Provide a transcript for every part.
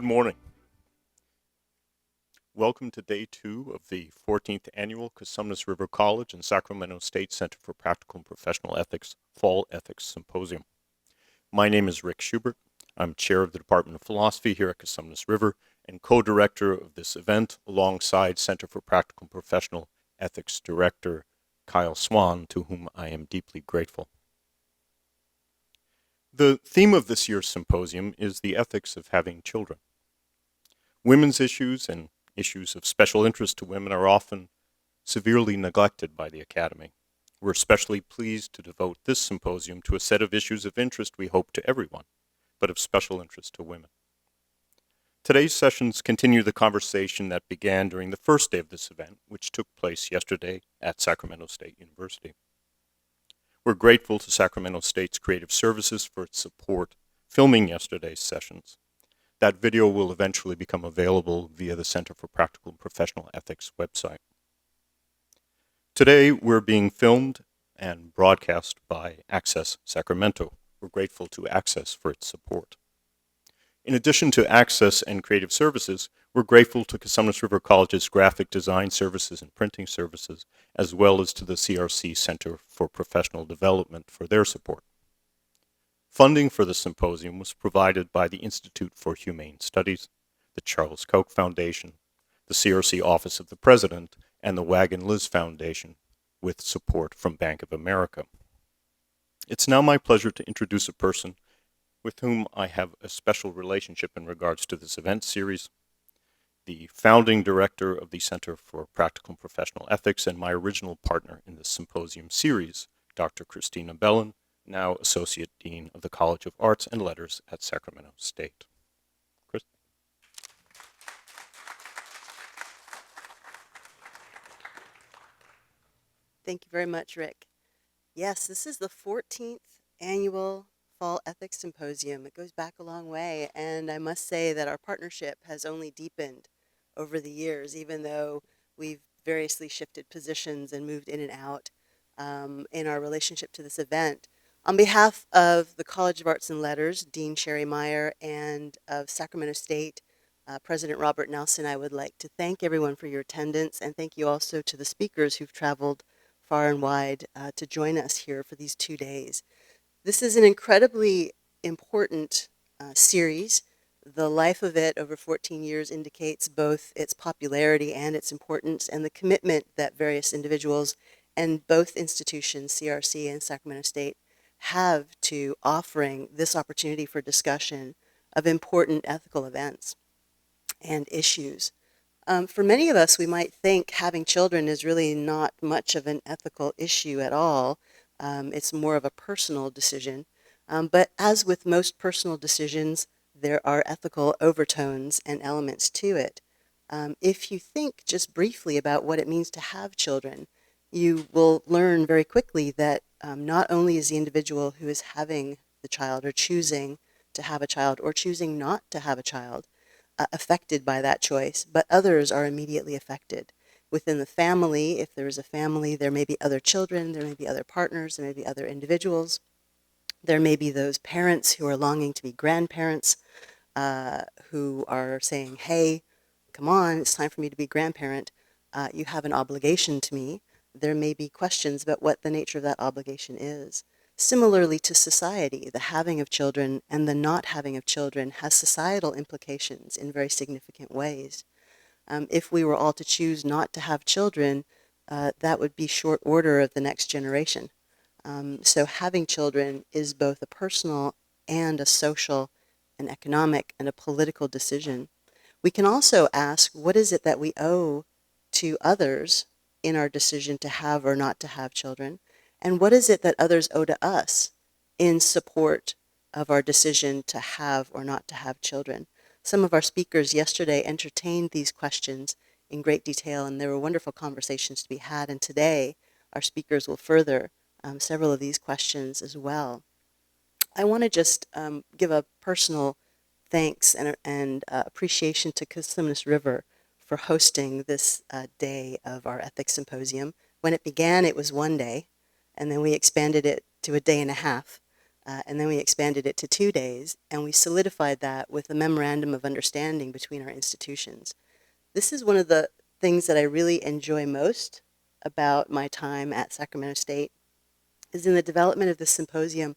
morning. Welcome to day 2 of the 14th Annual Cosumnes River College and Sacramento State Center for Practical and Professional Ethics Fall Ethics Symposium. My name is Rick Schubert. I'm chair of the Department of Philosophy here at Cosumnes River and co-director of this event alongside Center for Practical and Professional Ethics Director Kyle Swan, to whom I am deeply grateful. The theme of this year's symposium is the ethics of having children. Women's issues and issues of special interest to women are often severely neglected by the Academy. We're especially pleased to devote this symposium to a set of issues of interest we hope to everyone, but of special interest to women. Today's sessions continue the conversation that began during the first day of this event, which took place yesterday at Sacramento State University. We're grateful to Sacramento State's Creative Services for its support filming yesterday's sessions. That video will eventually become available via the Center for Practical and Professional Ethics website. Today, we're being filmed and broadcast by Access Sacramento. We're grateful to Access for its support. In addition to Access and Creative Services, we're grateful to Cosumnes River College's graphic design services and printing services, as well as to the CRC Center for Professional Development for their support. Funding for the symposium was provided by the Institute for Humane Studies, the Charles Koch Foundation, the CRC Office of the President, and the Wagon Liz Foundation, with support from Bank of America. It's now my pleasure to introduce a person with whom I have a special relationship in regards to this event series, the founding director of the Center for Practical and Professional Ethics and my original partner in this symposium series, Dr. Christina Bellin, now Associate Dean of the College of Arts and Letters at Sacramento State. Chris? Thank you very much, Rick. Yes, this is the 14th annual Fall Ethics Symposium. It goes back a long way, and I must say that our partnership has only deepened over the years, even though we've variously shifted positions and moved in and out in our relationship to this event. On behalf of the College of Arts and Letters, Dean Sherry Meyer, and of Sacramento State, President Robert Nelson, I would like to thank everyone for your attendance, and thank you also to the speakers who've traveled far and wide to join us here for these 2 days. This is an incredibly important series. The life of it over 14 years indicates both its popularity and its importance, and the commitment that various individuals and both institutions, CRC and Sacramento State, have to offering this opportunity for discussion of important ethical events and issues. For many of us, we might think having children is really not much of an ethical issue at all. It's more of a personal decision. But as with most personal decisions, there are ethical overtones and elements to it. If you think just briefly about what it means to have children, you will learn very quickly that not only is the individual who is having the child or choosing to have a child or choosing not to have a child affected by that choice, but others are immediately affected. Within the family, if there is a family, there may be other children, there may be other partners, there may be other individuals. There may be those parents who are longing to be grandparents, who are saying, hey, come on, it's time for me to be grandparent. You have an obligation to me. There may be questions about what the nature of that obligation is. Similarly to society, the having of children and the not having of children has societal implications in very significant ways. If we were all to choose not to have children, that would be short order of the next generation. So having children is both a personal and a social, an economic, and a political decision. We can also ask, what is it that we owe to others in our decision to have or not to have children? And what is it that others owe to us in support of our decision to have or not to have children? Some of our speakers yesterday entertained these questions in great detail, and there were wonderful conversations to be had. And today, our speakers will further several of these questions as well. I want to just give a personal thanks and appreciation to Cosumnes River for hosting this day of our ethics symposium. When it began, it was 1 day, and then we expanded it to a day and a half. and then we expanded it to 2 days, and we solidified that with a memorandum of understanding between our institutions. This is one of the things that I really enjoy most about my time at Sacramento State, is in the development of this symposium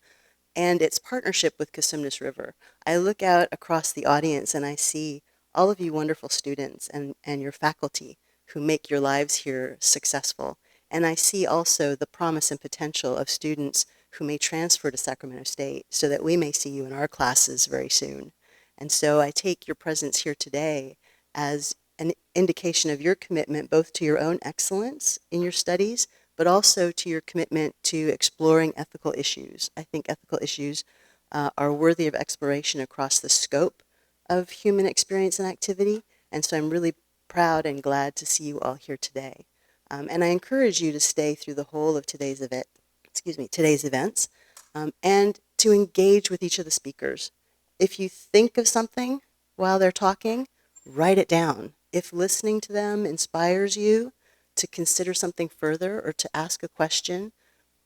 and its partnership with Cosumnes River. I look out across the audience and I see all of you wonderful students and your faculty who make your lives here successful. And I see also the promise and potential of students who may transfer to Sacramento State so that we may see you in our classes very soon. And so I take your presence here today as an indication of your commitment both to your own excellence in your studies, but also to your commitment to exploring ethical issues. I think ethical issues are worthy of exploration across the scope of human experience and activity, and so I'm really proud and glad to see you all here today. And I encourage you to stay through the whole of today's events, and to engage with each of the speakers. If you think of something while they're talking, write it down. If listening to them inspires you to consider something further or to ask a question,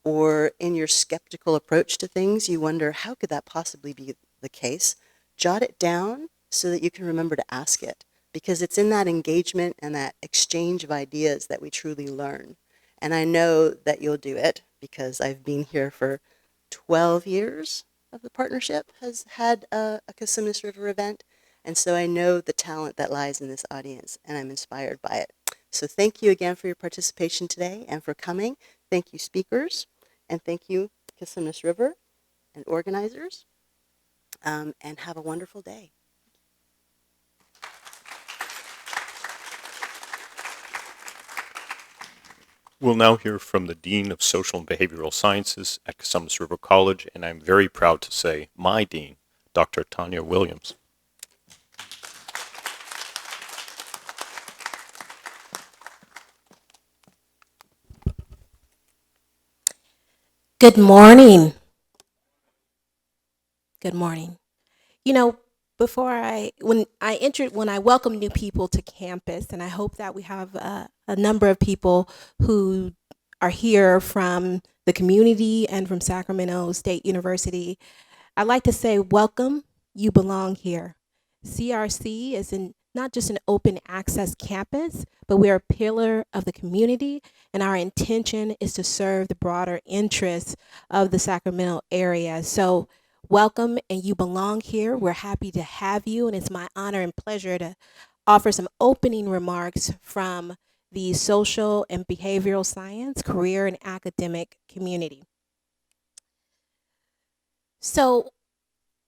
or in your skeptical approach to things, you wonder, how could that possibly be the case? Jot it down so that you can remember to ask it, because it's in that engagement and that exchange of ideas that we truly learn. And I know that you'll do it because I've been here for 12 years of the partnership has had a Cosumnes River event. And so I know the talent that lies in this audience, and I'm inspired by it. So thank you again for your participation today and for coming. Thank you, speakers, and thank you, Cosumnes River and organizers, and have a wonderful day. We'll now hear from the Dean of Social and Behavioral Sciences at Cosumnes River College, and I'm very proud to say my Dean, Dr. Tanya Williams. Good morning. Good morning. You know, when I welcome new people to campus, and I hope that we have a number of people who are here from the community and from Sacramento State University, I'd like to say, welcome, you belong here. CRC is not just an open access campus, but we're a pillar of the community, and our intention is to serve the broader interests of the Sacramento area. So welcome, and you belong here. We're happy to have you, and it's my honor and pleasure to offer some opening remarks from the social and behavioral science, career, and academic community. So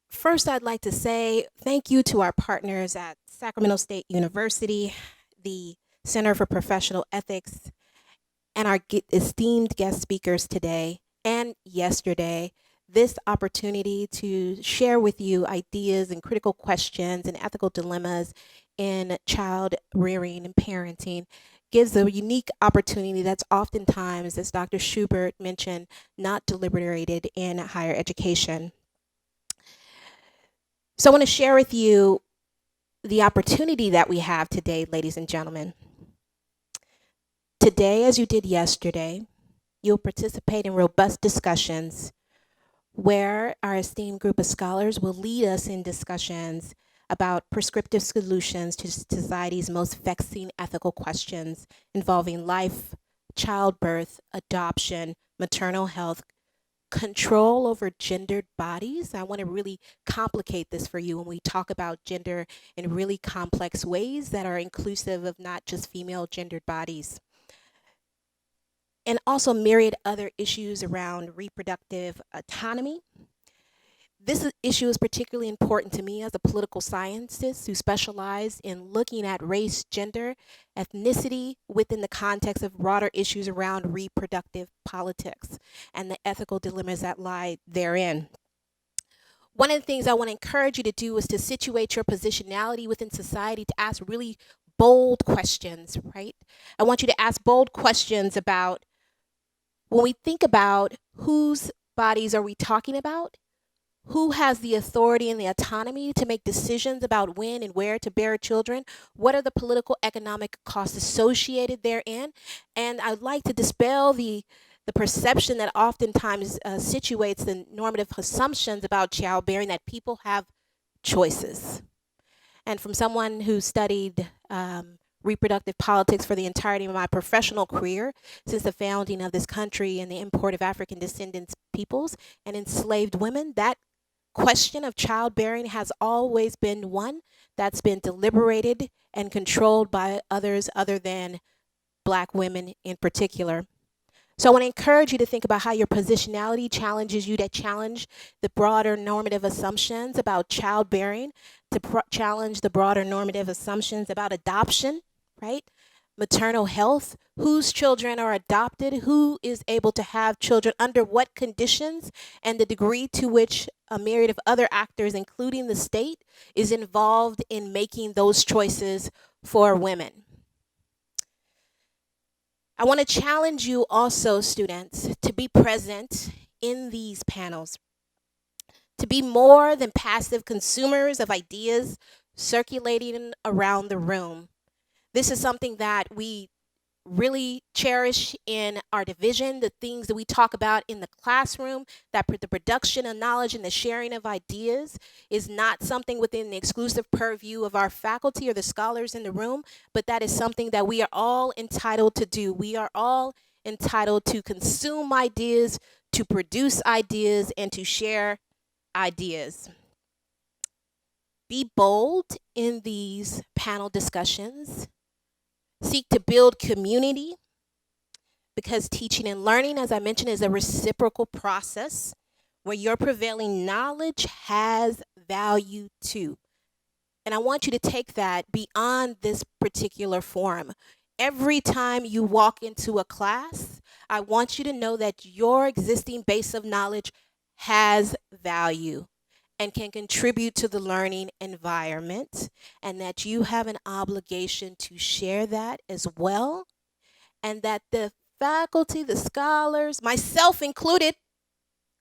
first, I'd like to say thank you to our partners at Sacramento State University, the Center for Professional Ethics, and our esteemed guest speakers today and yesterday. This opportunity to share with you ideas and critical questions and ethical dilemmas in child rearing and parenting gives a unique opportunity that's oftentimes, as Dr. Schubert mentioned, not deliberated in higher education. So I want to share with you the opportunity that we have today, ladies and gentlemen. Today, as you did yesterday, you'll participate in robust discussions where our esteemed group of scholars will lead us in discussions about prescriptive solutions to society's most vexing ethical questions involving life, childbirth, adoption, maternal health, control over gendered bodies. I want to really complicate this for you when we talk about gender in really complex ways that are inclusive of not just female gendered bodies. And also myriad other issues around reproductive autonomy. This issue is particularly important to me as a political scientist who specialized in looking at race, gender, ethnicity within the context of broader issues around reproductive politics and the ethical dilemmas that lie therein. One of the things I want to encourage you to do is to situate your positionality within society to ask really bold questions, right? I want you to ask bold questions about, when we think about whose bodies are we talking about, who has the authority and the autonomy to make decisions about when and where to bear children, what are the political economic costs associated therein, and I'd like to dispel the the perception that oftentimes situates the normative assumptions about childbearing that people have choices. And from someone who studied reproductive politics for the entirety of my professional career, since the founding of this country and the import of African descendants peoples and enslaved women, that question of childbearing has always been one that's been deliberated and controlled by others other than Black women in particular. So I want to encourage you to think about how your positionality challenges you to challenge the broader normative assumptions about childbearing, to challenge the broader normative assumptions about adoption, right? Maternal health, whose children are adopted, who is able to have children, under what conditions, and the degree to which a myriad of other actors, including the state, is involved in making those choices for women. I want to challenge you also, students, to be present in these panels, to be more than passive consumers of ideas circulating around the room. This is something that we really cherish in our division, the things that we talk about in the classroom, that the production of knowledge and the sharing of ideas is not something within the exclusive purview of our faculty or the scholars in the room, but that is something that we are all entitled to do. We are all entitled to consume ideas, to produce ideas, and to share ideas. Be bold in these panel discussions. Seek to build community, because teaching and learning, as I mentioned, is a reciprocal process where your prevailing knowledge has value too. And I want you to take that beyond this particular forum. Every time you walk into a class, I want you to know that your existing base of knowledge has value and can contribute to the learning environment, and that you have an obligation to share that as well, and that the faculty, the scholars, myself included,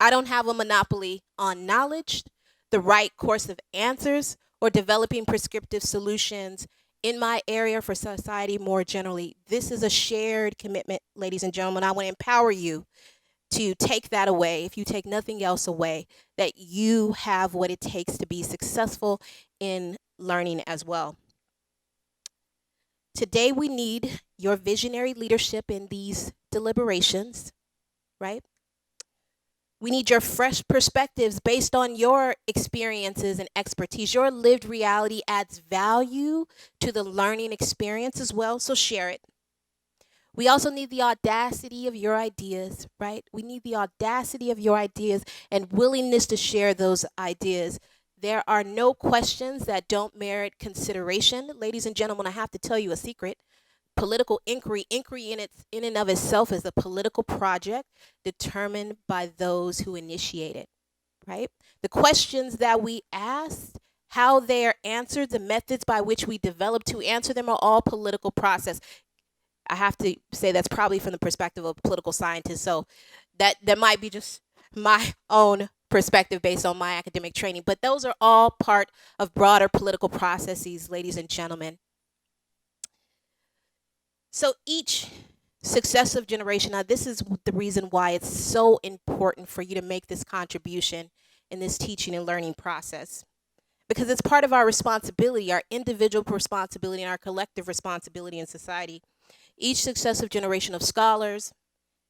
I don't have a monopoly on knowledge, the right course of answers, or developing prescriptive solutions in my area for society more generally. This is a shared commitment, ladies and gentlemen. I want to empower you to take that away, if you take nothing else away, that you have what it takes to be successful in learning as well. Today, we need your visionary leadership in these deliberations, right? We need your fresh perspectives based on your experiences and expertise. Your lived reality adds value to the learning experience as well, so share it. We also need the audacity of your ideas, right? We need the audacity of your ideas and willingness to share those ideas. There are no questions that don't merit consideration. Ladies and gentlemen, I have to tell you a secret. Political inquiry in and of itself is a political project determined by those who initiate it, right? The questions that we ask, how they are answered, the methods by which we develop to answer them are all political process. I have to say that's probably from the perspective of a political scientist, so that might be just my own perspective based on my academic training, but those are all part of broader political processes, ladies and gentlemen. So each successive generation, now this is the reason why it's so important for you to make this contribution in this teaching and learning process, because it's part of our responsibility, our individual responsibility and our collective responsibility in society. Each successive generation of scholars,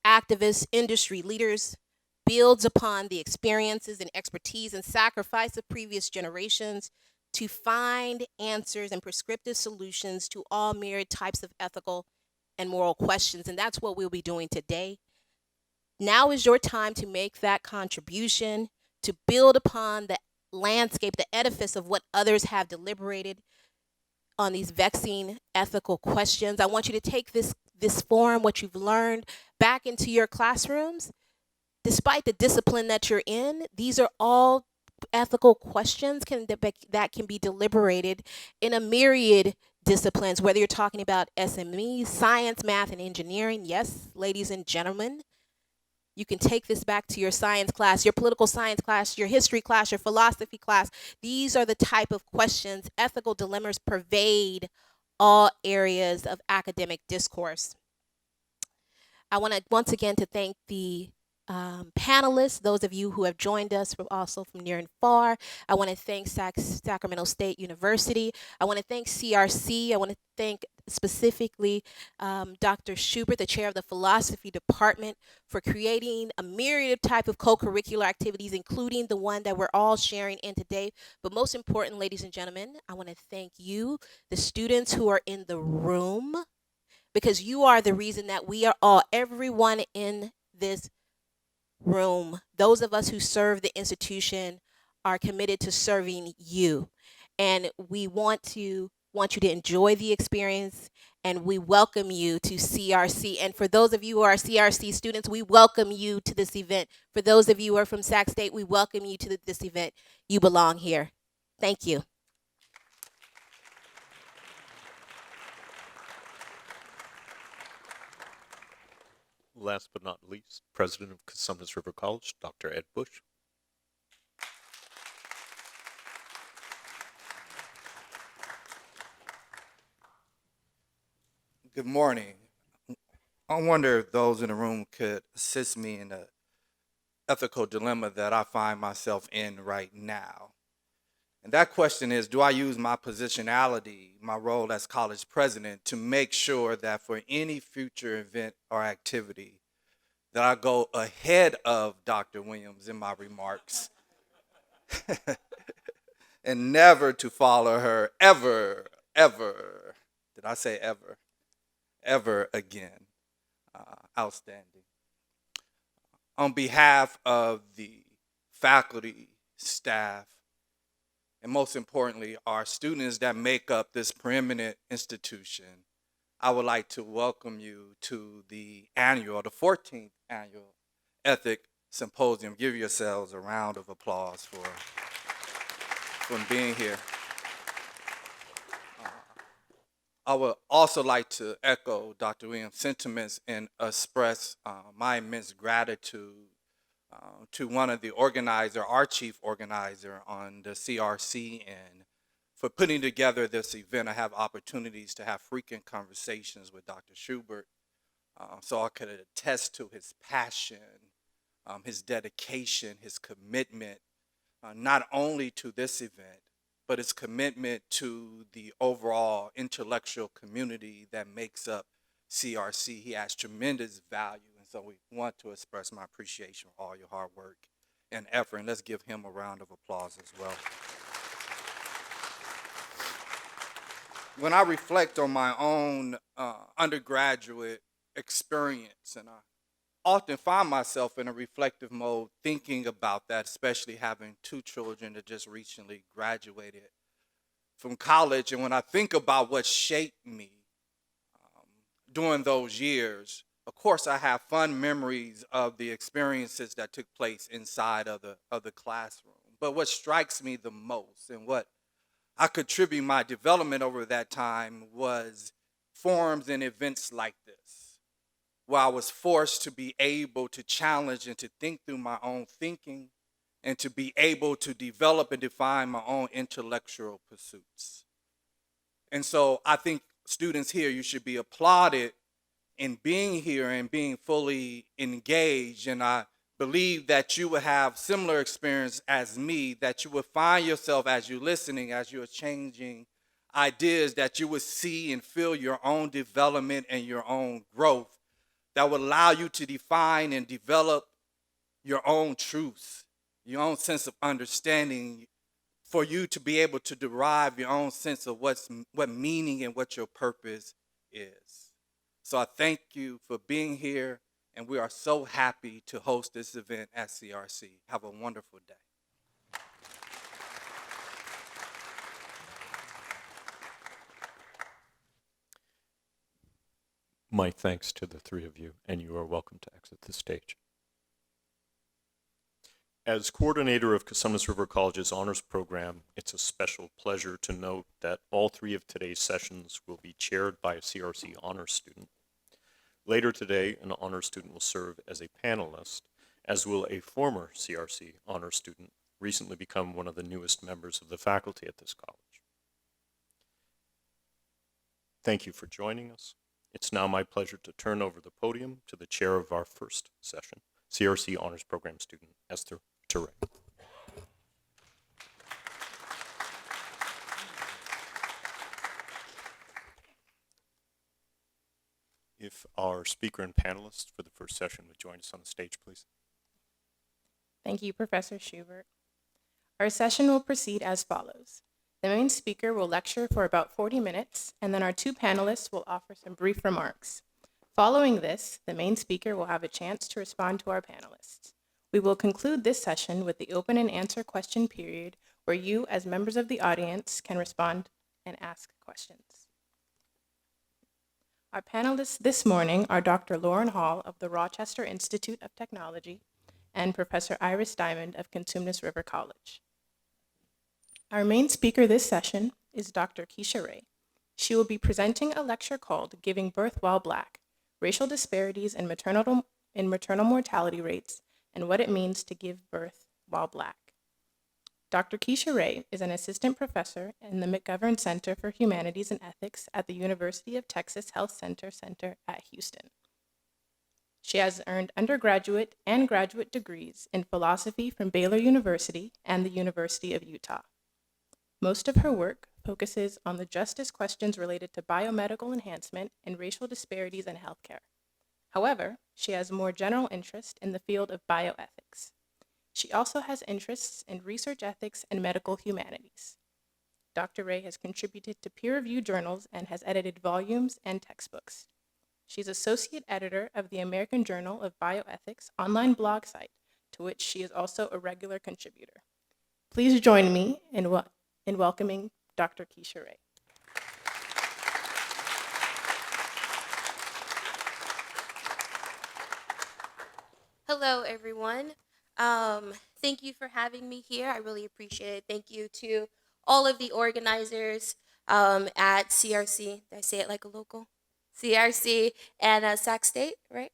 activists, industry leaders builds upon the experiences and expertise and sacrifice of previous generations to find answers and prescriptive solutions to all myriad types of ethical and moral questions. And that's what we'll be doing today. Now is your time to make that contribution, to build upon the landscape, the edifice of what others have deliberated on these vexing ethical questions. I want you to take this forum, what you've learned, back into your classrooms. Despite the discipline that you're in, these are all ethical questions that can be deliberated in a myriad disciplines, whether you're talking about SMEs, science, math, and engineering. Yes, ladies and gentlemen, you can take this back to your science class, your political science class, your history class, your philosophy class. These are the type of questions, ethical dilemmas pervade all areas of academic discourse. I want to once again to thank the panelists, those of you who have joined us from also from near and far. I want to thank Sacramento State University. I want to thank CRC. I want to thank specifically Dr. Schubert, the chair of the philosophy department, for creating a myriad of type of co-curricular activities, including the one that we're all sharing in today. But most important, ladies and gentlemen, I want to thank you, the students who are in the room, because you are the reason that we are all, everyone in this room, those of us who serve the institution are committed to serving you. And we want you to enjoy the experience, and we welcome you to CRC. And for those of you who are CRC students, we welcome you to this event. For those of you who are from Sac State, we welcome you to this event. You belong here. Thank you. Last but not least, President of Cosumnes River College, Dr. Ed Bush. Good morning. I wonder if those in the room could assist me in the ethical dilemma that I find myself in right now. And that question is, do I use my positionality, my role as college president, to make sure that for any future event or activity that I go ahead of Dr. Williams in my remarks and never to follow her ever, did I say ever again? Outstanding. On behalf of the faculty, staff, and most importantly, our students that make up this preeminent institution, I would like to welcome you to the 14th annual Ethic Symposium. Give yourselves a round of applause for being here. I would also like to echo Dr. Williams' sentiments and express my immense gratitude to one of the our chief organizer on the CRC end, for putting together this event. I have opportunities to have frequent conversations with Dr. Schubert, so I could attest to his passion, his dedication, his commitment, not only to this event, but his commitment to the overall intellectual community that makes up CRC. He has tremendous value, and so we want to express my appreciation for all your hard work and effort, and let's give him a round of applause as well. When I reflect on my own undergraduate experience, and I often find myself in a reflective mode thinking about that, especially having two children that just recently graduated from college. And when I think about what shaped me during those years, of course, I have fond memories of the experiences that took place inside of the classroom. But what strikes me the most, and what I contribute my development over that time, was forums and events like this, where I was forced to be able to challenge and to think through my own thinking, and to be able to develop and define my own intellectual pursuits. And so I think students here, you should be applauded in being here and being fully engaged. And I believe that you will have similar experience as me, that you will find yourself as you're listening, as you're changing ideas, that you will see and feel your own development and your own growth that will allow you to define and develop your own truths, your own sense of understanding, for you to be able to derive your own sense of what meaning and what your purpose is. So I thank you for being here, and we are so happy to host this event at CRC. Have a wonderful day. My thanks to the three of you, and you are welcome to exit the stage. As coordinator of Cosumnes River College's honors program, it's a special pleasure to note that all three of today's sessions will be chaired by a CRC honors student. Later today, an honors student will serve as a panelist, as will a former CRC honors student, recently become one of the newest members of the faculty at this college. Thank you for joining us. It's now my pleasure to turn over the podium to the chair of our first session, CRC Honors Program student, Esther Teray. If our speaker and panelists for the first session would join us on the stage, please. Thank you, Professor Schubert. Our session will proceed as follows. The main speaker will lecture for about 40 minutes, and then our two panelists will offer some brief remarks. Following this, the main speaker will have a chance to respond to our panelists. We will conclude this session with the open and answer question period, where you, as members of the audience, can respond and ask questions. Our panelists this morning are Dr. Lauren Hall of the Rochester Institute of Technology and Professor Iris Diamond of Cosumnes River College. Our main speaker this session is Dr. Keisha Ray. She will be presenting a lecture called Giving Birth While Black: Racial Disparities in Maternal Mortality Rates and What It Means to Give Birth While Black. Dr. Keisha Ray is an assistant professor in the McGovern Center for Humanities and Ethics at the University of Texas Health Center at Houston. She has earned undergraduate and graduate degrees in philosophy from Baylor University and the University of Utah. Most of her work focuses on the justice questions related to biomedical enhancement and racial disparities in healthcare. However, she has more general interest in the field of bioethics. She also has interests in research ethics and medical humanities. Dr. Ray has contributed to peer-reviewed journals and has edited volumes and textbooks. She's associate editor of the American Journal of Bioethics online blog site, to which she is also a regular contributor. Please join me in welcoming Dr. Keisha Ray. Hello, everyone. Thank you for having me here. I really appreciate it. Thank you to all of the organizers at CRC. Did I say it like a local? CRC and Sac State, right?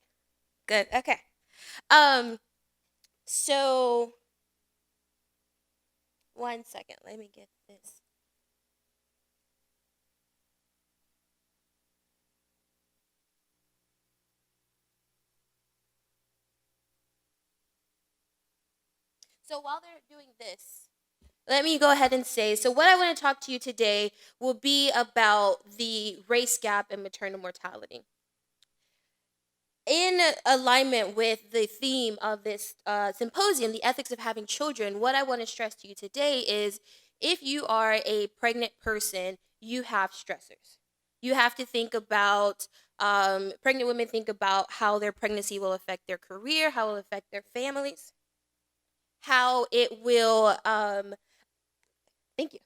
Good. Okay. So one second. Let me get this. So while they're doing this, let me go ahead and say, so what I want to talk to you today will be about the race gap in maternal mortality. In alignment with the theme of this symposium, the ethics of having children, what I want to stress to you today is if you are a pregnant person, you have stressors. You have to think about, pregnant women think about how their pregnancy will affect their career, how it will affect their families, how it will, thank you.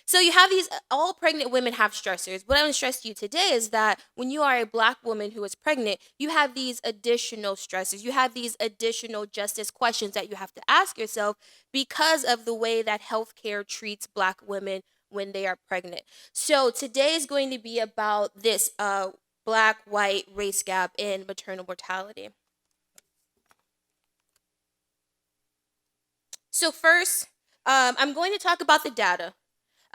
So you have these, all pregnant women have stressors. What I want to stress to you today is that when you are a Black woman who is pregnant, you have these additional stressors. You have these additional justice questions that you have to ask yourself because of the way that healthcare treats Black women when they are pregnant. So today is going to be about this Black-white race gap in maternal mortality. So first, I'm going to talk about the data.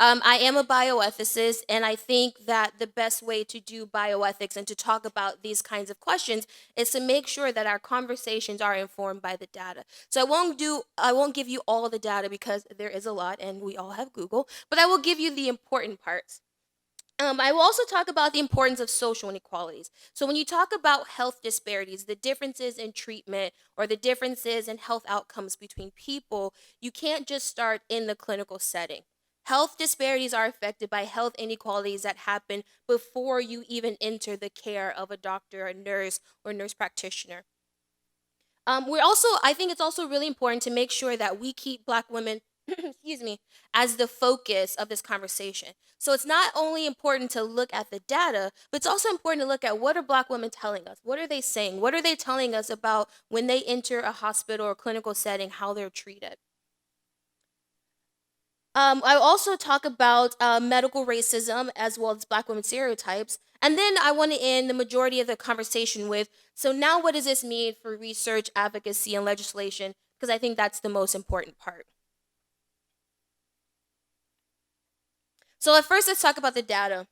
I am a bioethicist, and I think that the best way to do bioethics and to talk about these kinds of questions is to make sure that our conversations are informed by the data. So I won't give you all the data because there is a lot, and we all have Google, but I will give you the important parts. I will also talk about the importance of social inequalities. So when you talk about health disparities, the differences in treatment or the differences in health outcomes between people, you can't just start in the clinical setting. Health disparities are affected by health inequalities that happen before you even enter the care of a doctor, a nurse, or nurse practitioner. I think it's also really important to make sure that we keep Black women, excuse me, as the focus of this conversation. So it's not only important to look at the data, but it's also important to look at what are Black women telling us? What are they saying? What are they telling us about when they enter a hospital or clinical setting, how they're treated? I also talk about medical racism as well as Black women stereotypes. And then I want to end the majority of the conversation with, so now what does this mean for research, advocacy, and legislation? Because I think that's the most important part. So at first, let's talk about the data.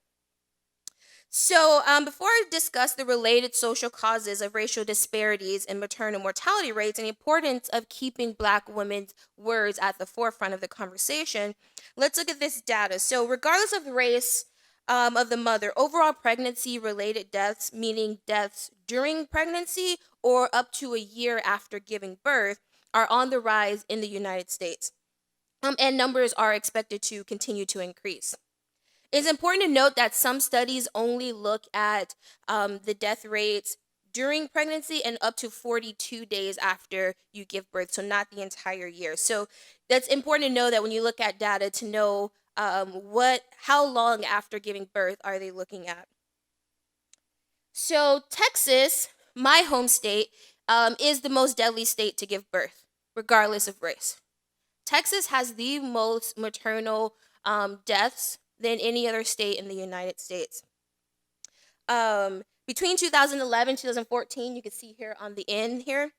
So, before I discuss the related social causes of racial disparities in maternal mortality rates and the importance of keeping Black women's words at the forefront of the conversation, let's look at this data. So, regardless of the race of the mother, overall pregnancy related deaths, meaning deaths during pregnancy or up to a year after giving birth, are on the rise in the United States. And numbers are expected to continue to increase. It's important to note that some studies only look at the death rates during pregnancy and up to 42 days after you give birth, so not the entire year. So that's important to know that when you look at data to know how long after giving birth are they looking at. So Texas, my home state, is the most deadly state to give birth, regardless of race. Texas has the most maternal deaths than any other state in the United States. Between 2011 and 2014, you can see here on the end here,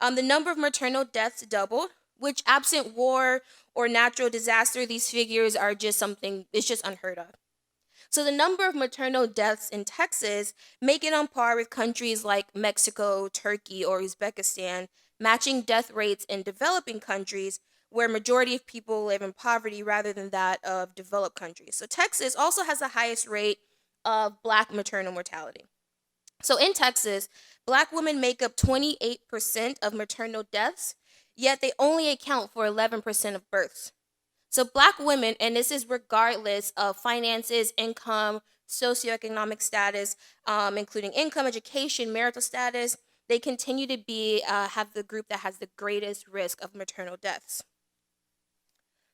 the number of maternal deaths doubled, which absent war or natural disaster, these figures are just something, it's just unheard of. So the number of maternal deaths in Texas make it on par with countries like Mexico, Turkey, or Uzbekistan, matching death rates in developing countries where majority of people live in poverty rather than that of developed countries. So Texas also has the highest rate of Black maternal mortality. So in Texas, Black women make up 28% of maternal deaths, yet they only account for 11% of births. So Black women, and this is regardless of finances, income, socioeconomic status, including income, education, marital status, they continue to have the group that has the greatest risk of maternal deaths.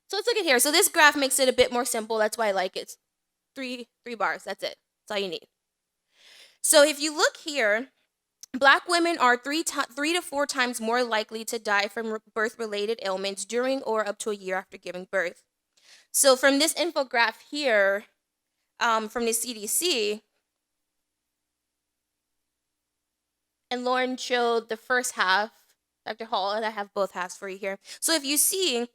So let's look at here. So this graph makes it a bit more simple. That's why I like it. It's three bars. That's it. That's all you need. So if you look here, Black women are 3 to 4 times more likely to die from birth-related ailments during or up to a year after giving birth. So from this infographic here, from the CDC, and Lauren showed the first half, Dr. Hall, and I have both halves for you here. So if you see,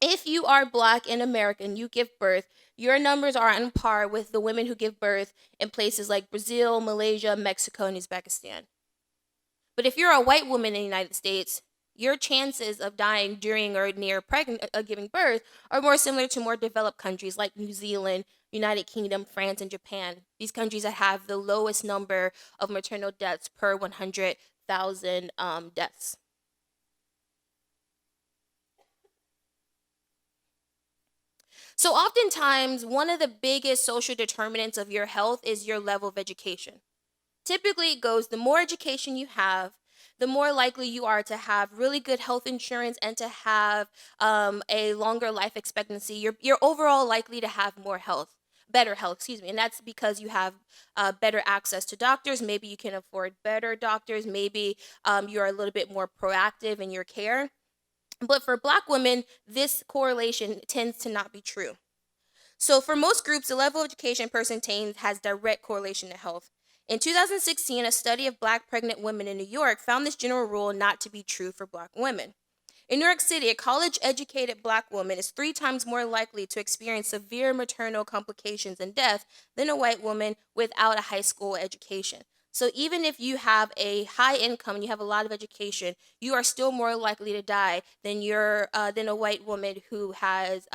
if you are Black and American, you give birth, your numbers are on par with the women who give birth in places like Brazil, Malaysia, Mexico, and Uzbekistan. But if you're a white woman in the United States, your chances of dying during or near giving birth are more similar to more developed countries like New Zealand, United Kingdom, France, and Japan. These countries that have the lowest number of maternal deaths per 100,000 deaths. So oftentimes, one of the biggest social determinants of your health is your level of education. Typically, it goes the more education you have, the more likely you are to have really good health insurance and to have a longer life expectancy. You're overall likely to have better health, and that's because you have better access to doctors. Maybe you can afford better doctors. Maybe you're a little bit more proactive in your care. But for Black women, this correlation tends to not be true. So for most groups, the level of education a person attains has direct correlation to health. In 2016, a study of Black pregnant women in New York found this general rule not to be true for Black women. In New York City, a college-educated Black woman is 3 times more likely to experience severe maternal complications and death than a white woman without a high school education. So even if you have a high income and you have a lot of education, you are still more likely to die than a white woman who has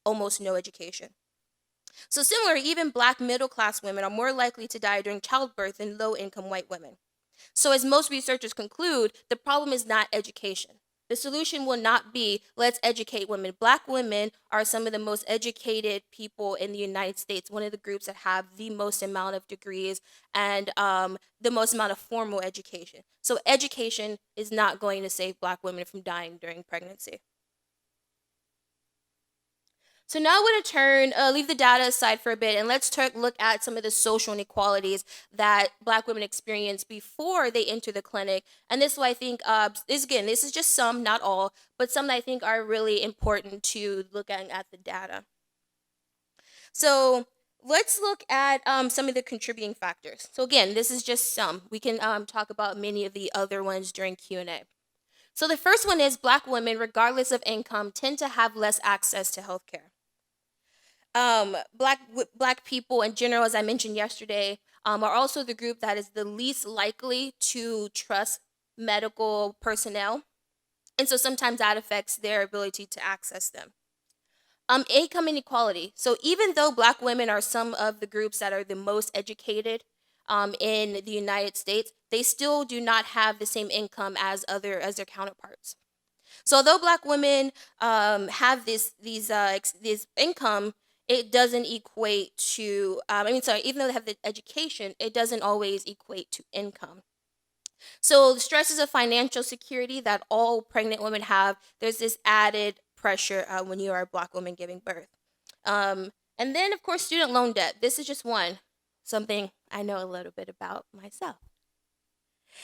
almost no education. So similar, even Black middle-class women are more likely to die during childbirth than low-income white women. So as most researchers conclude, the problem is not education. The solution will not be, let's educate women. Black women are some of the most educated people in the United States, one of the groups that have the most amount of degrees and the most amount of formal education. So education is not going to save Black women from dying during pregnancy. So now I want to leave the data aside for a bit, and let's look at some of the social inequalities that Black women experience before they enter the clinic. And this is what I think, this is just some, not all, but some that I think are really important to look at the data. So let's look at some of the contributing factors. So again, this is just some. We can talk about many of the other ones during Q&A. So the first one is Black women, regardless of income, tend to have less access to healthcare. Black people in general, as I mentioned yesterday, are also the group that is the least likely to trust medical personnel, and so sometimes that affects their ability to access them. Income inequality. So even though Black women are some of the groups that are the most educated in the United States, they still do not have the same income as their counterparts. So although Black women have this income, it doesn't equate to. Even though they have the education, it doesn't always equate to income. So the stresses of financial security that all pregnant women have, there's this added pressure when you are a Black woman giving birth. And then, of course, student loan debt. This is just something I know a little bit about myself.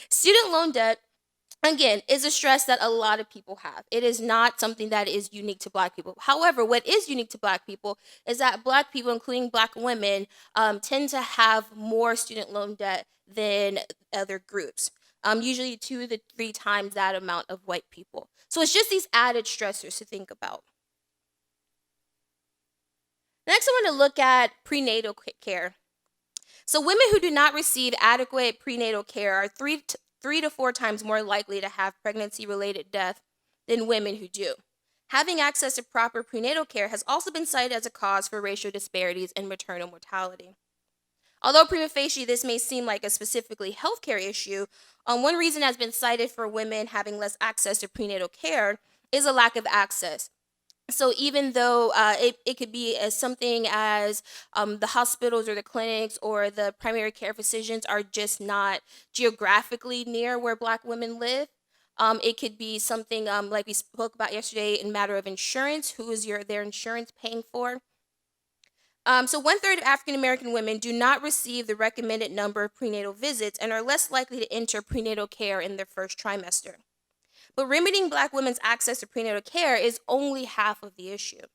Student loan debt, again, is a stress that a lot of people have. It is not something that is unique to Black people. However, what is unique to Black people is that Black people, including Black women, tend to have more student loan debt than other groups. Usually 2 to 3 times that amount of white people. So it's just these added stressors to think about. Next, I want to look at prenatal care. So women who do not receive adequate prenatal care are 3 to 4 times more likely to have pregnancy-related death than women who do. Having access to proper prenatal care has also been cited as a cause for racial disparities in maternal mortality. Although prima facie this may seem like a specifically healthcare issue, one reason has been cited for women having less access to prenatal care is a lack of access. So even though it could be as something as the hospitals or the clinics or the primary care physicians are just not geographically near where Black women live, it could be something like we spoke about yesterday in matter of insurance. Who is their insurance paying for? So 1/3 of African American women do not receive the recommended number of prenatal visits and are less likely to enter prenatal care in their first trimester. But remedying Black women's access to prenatal care is only half of the issue.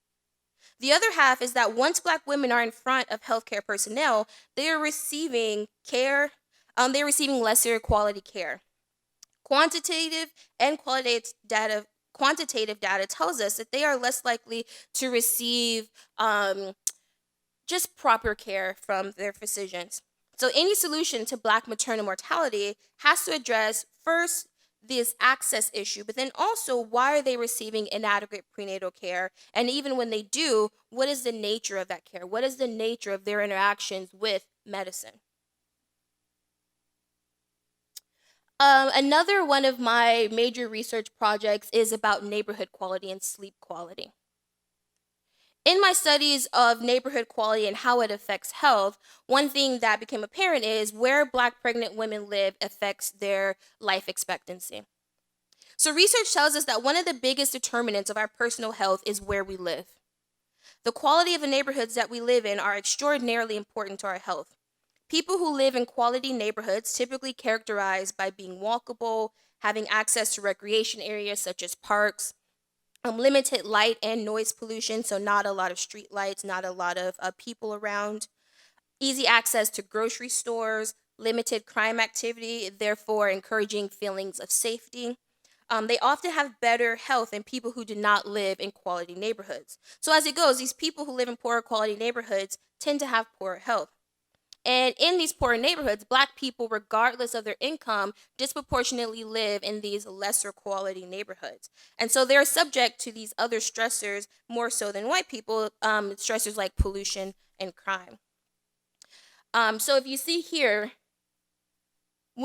The other half is that once Black women are in front of healthcare personnel, they are receiving care, they're receiving lesser quality care. Quantitative data tells us that they are less likely to receive just proper care from their physicians. So any solution to Black maternal mortality has to address first this access issue, but then also why are they receiving inadequate prenatal care? And even when they do, what is the nature of that care? What is the nature of their interactions with medicine? Another one of my major research projects is about neighborhood quality and sleep quality. In my studies of neighborhood quality and how it affects health, one thing that became apparent is where Black pregnant women live affects their life expectancy. So research tells us that one of the biggest determinants of our personal health is where we live. The quality of the neighborhoods that we live in are extraordinarily important to our health. People who live in quality neighborhoods typically characterized by being walkable, having access to recreation areas such as parks, limited light and noise pollution, so not a lot of street lights, not a lot of people around, easy access to grocery stores, limited crime activity, therefore encouraging feelings of safety. They often have better health than people who do not live in quality neighborhoods. So as it goes, these people who live in poorer quality neighborhoods tend to have poorer health. And in these poorer neighborhoods, Black people, regardless of their income, disproportionately live in these lesser quality neighborhoods. And so they're subject to these other stressors more so than white people, stressors like pollution and crime. So if you see here,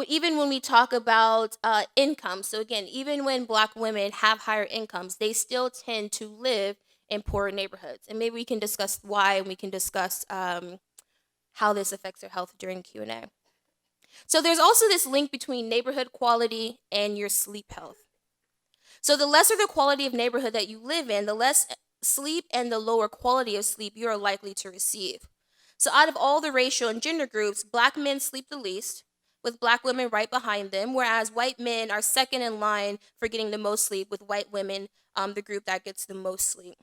even when we talk about income, so again, even when Black women have higher incomes, they still tend to live in poorer neighborhoods. And maybe we can discuss why, and we can discuss how this affects their health during Q&A. So there's also this link between neighborhood quality and your sleep health. So the lesser the quality of neighborhood that you live in, the less sleep and the lower quality of sleep you are likely to receive. So out of all the racial and gender groups, Black men sleep the least, with Black women right behind them, whereas white men are second in line for getting the most sleep, with white women the group that gets the most sleep.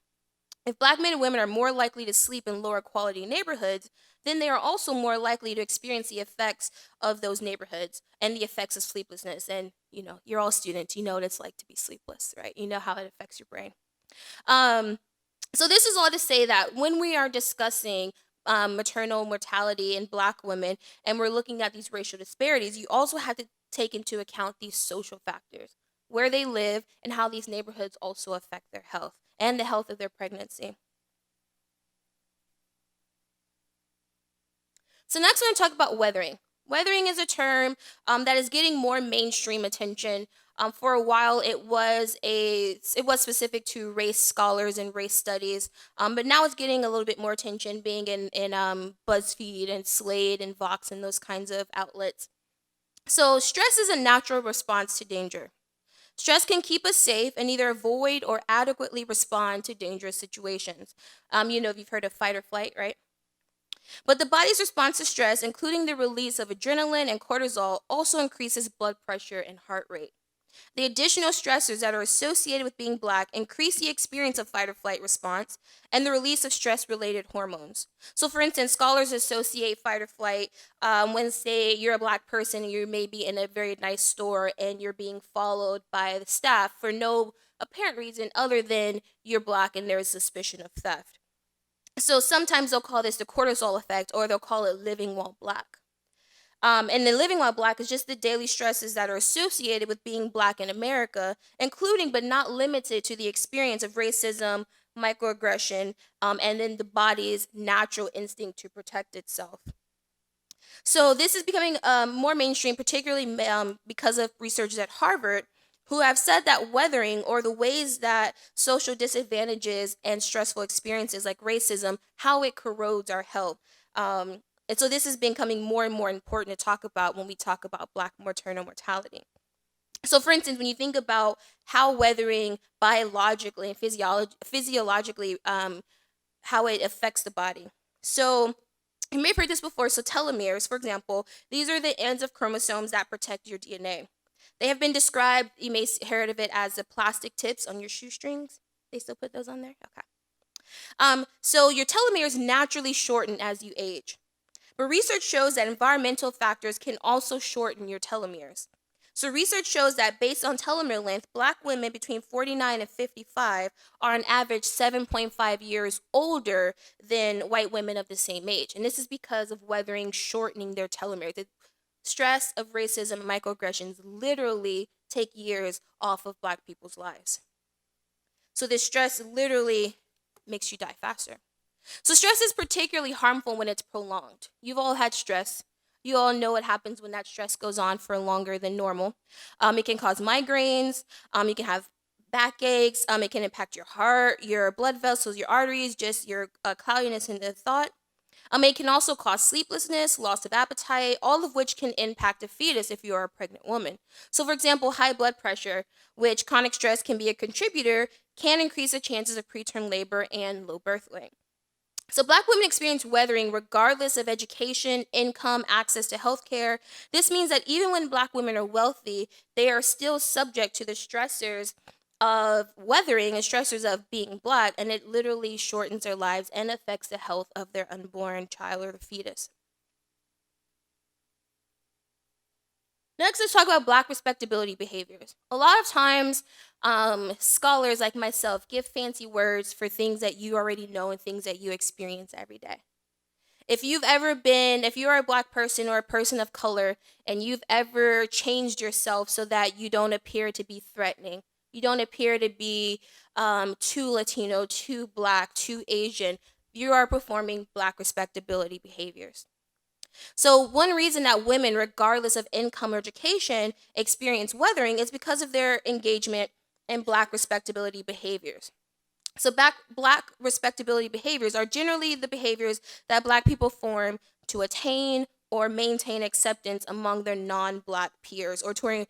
If Black men and women are more likely to sleep in lower quality neighborhoods, then they are also more likely to experience the effects of those neighborhoods and the effects of sleeplessness. And, you're all students, you know what it's like to be sleepless, right? You know how it affects your brain. So this is all to say that when we are discussing maternal mortality in Black women and we're looking at these racial disparities, you also have to take into account these social factors, where they live and how these neighborhoods also affect their health and the health of their pregnancy. So next, we're going to talk about weathering. Weathering is a term that is getting more mainstream attention. For a while, it was specific to race scholars and race studies, but now it's getting a little bit more attention, being in BuzzFeed and Slate and Vox and those kinds of outlets. So stress is a natural response to danger. Stress can keep us safe and either avoid or adequately respond to dangerous situations. You've heard of fight or flight, right? But the body's response to stress, including the release of adrenaline and cortisol, also increases blood pressure and heart rate. The additional stressors that are associated with being Black increase the experience of fight or flight response and the release of stress-related hormones. So, for instance, scholars associate fight or flight when, say, you're a Black person and you may be in a very nice store and you're being followed by the staff for no apparent reason other than you're Black and there's suspicion of theft. So sometimes they'll call this the cortisol effect, or they'll call it living while Black. And then living while Black is just the daily stresses that are associated with being Black in America, including but not limited to the experience of racism, microaggression, and then the body's natural instinct to protect itself. So this is becoming more mainstream, particularly because of researchers at Harvard who have said that weathering, or the ways that social disadvantages and stressful experiences like racism, how it corrodes our health. And so this is becoming more and more important to talk about when we talk about Black maternal mortality. So for instance, when you think about how weathering biologically and physiologically, how it affects the body. So you may have heard this before. So telomeres, for example, these are the ends of chromosomes that protect your DNA. They have been described, you may have heard of it as the plastic tips on your shoestrings. They still put those on there? Okay. So your telomeres naturally shorten as you age. But research shows that environmental factors can also shorten your telomeres. So research shows that based on telomere length, Black women between 49 and 55 are on average 7.5 years older than white women of the same age. And this is because of weathering shortening their telomeres. The stress of racism and microaggressions literally take years off of Black people's lives. So this stress literally makes you die faster. So stress is particularly harmful when it's prolonged. You've all had stress. You all know what happens when that stress goes on for longer than normal. It can cause migraines. You can have backaches. It can impact your heart, your blood vessels, your arteries, just your cloudiness in the thought. It can also cause sleeplessness, loss of appetite, all of which can impact a fetus if you are a pregnant woman. So, for example, high blood pressure, which chronic stress can be a contributor, can increase the chances of preterm labor and low birth weight. So Black women experience weathering regardless of education, income, access to healthcare. This means that even when Black women are wealthy, they are still subject to the stressors of weathering and stressors of being Black, and it literally shortens their lives and affects the health of their unborn child or the fetus. Next, let's talk about Black respectability behaviors. A lot of times, scholars like myself give fancy words for things that you already know and things that you experience every day. If you're a Black person or a person of color, and you've ever changed yourself so that you don't appear to be threatening, you don't appear to be too Latino, too Black, too Asian, you are performing Black respectability behaviors. So one reason that women, regardless of income or education, experience weathering is because of their engagement in Black respectability behaviors. So Black respectability behaviors are generally the behaviors that Black people form to attain or maintain acceptance among their non-Black peers, or to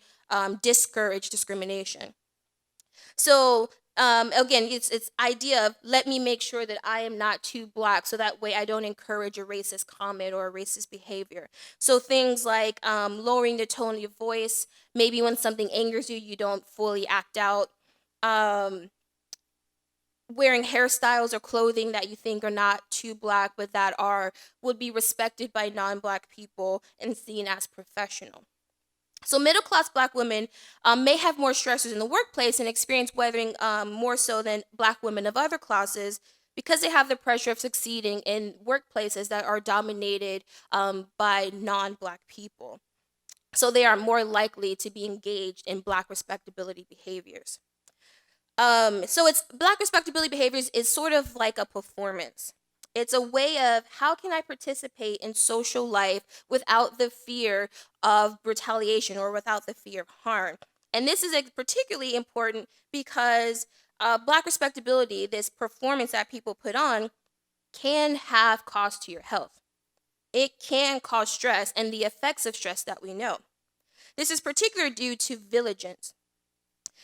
discourage discrimination. So again, it's idea of, let me make sure that I am not too Black, so that way I don't encourage a racist comment or a racist behavior. So things like lowering the tone of your voice. Maybe when something angers you, you don't fully act out. Wearing hairstyles or clothing that you think are not too Black, but that would be respected by non-Black people and seen as professional. So middle-class Black women may have more stressors in the workplace and experience weathering more so than Black women of other classes because they have the pressure of succeeding in workplaces that are dominated by non-Black people. So they are more likely to be engaged in Black respectability behaviors. So it's Black respectability behaviors is sort of like a performance. It's a way of how can I participate in social life without the fear of retaliation or without the fear of harm. And this is particularly important because Black respectability, this performance that people put on, can have cost to your health. It can cause stress and the effects of stress that we know. This is particularly due to vigilance.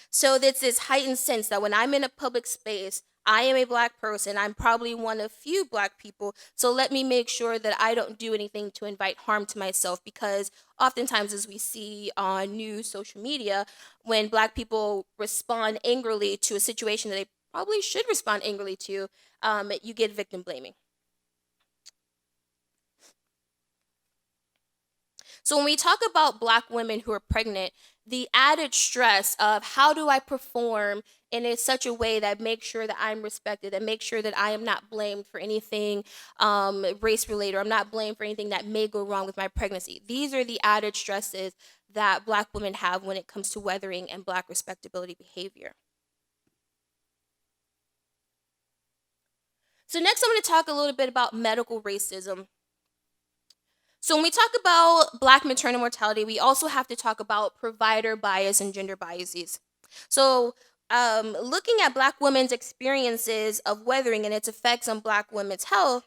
So there's this heightened sense that when I'm in a public space, I am a Black person. I'm probably one of few Black people. So let me make sure that I don't do anything to invite harm to myself, because oftentimes, as we see on news, social media, when Black people respond angrily to a situation that they probably should respond angrily to, you get victim blaming. So when we talk about Black women who are pregnant, the added stress of how do I perform in such a way that makes sure that I'm respected, that makes sure that I am not blamed for anything race related, or I'm not blamed for anything that may go wrong with my pregnancy. These are the added stresses that Black women have when it comes to weathering and Black respectability behavior. So next I'm going to talk a little bit about medical racism. So when we talk about Black maternal mortality, we also have to talk about provider bias and gender biases. So looking at Black women's experiences of weathering and its effects on Black women's health,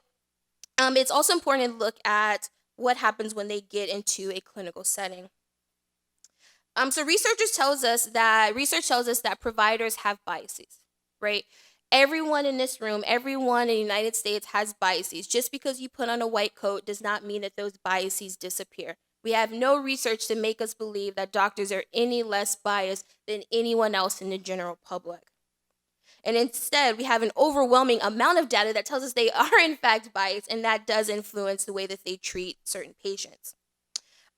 it's also important to look at what happens when they get into a clinical setting. So research tells us that providers have biases, right? Everyone in this room, everyone in the United States has biases. Just because you put on a white coat does not mean that those biases disappear. We have no research to make us believe that doctors are any less biased than anyone else in the general public. And instead, we have an overwhelming amount of data that tells us they are in fact biased, and that does influence the way that they treat certain patients.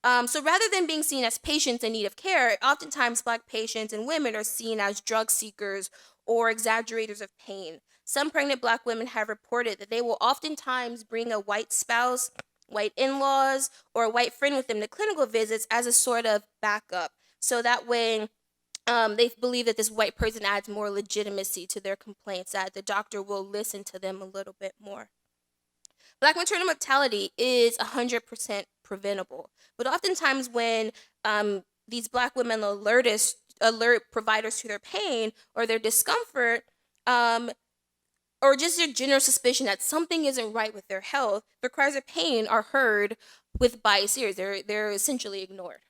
So rather than being seen as patients in need of care, oftentimes Black patients and women are seen as drug seekers or exaggerators of pain. Some pregnant Black women have reported that they will oftentimes bring a white spouse, white in-laws, or a white friend with them to clinical visits as a sort of backup. So that way they believe that this white person adds more legitimacy to their complaints, that the doctor will listen to them a little bit more. Black maternal mortality is 100% preventable, but oftentimes when these Black women alert providers to their pain or their discomfort, or just their general suspicion that something isn't right with their health, their cries of pain are heard with biased ears. They're essentially ignored.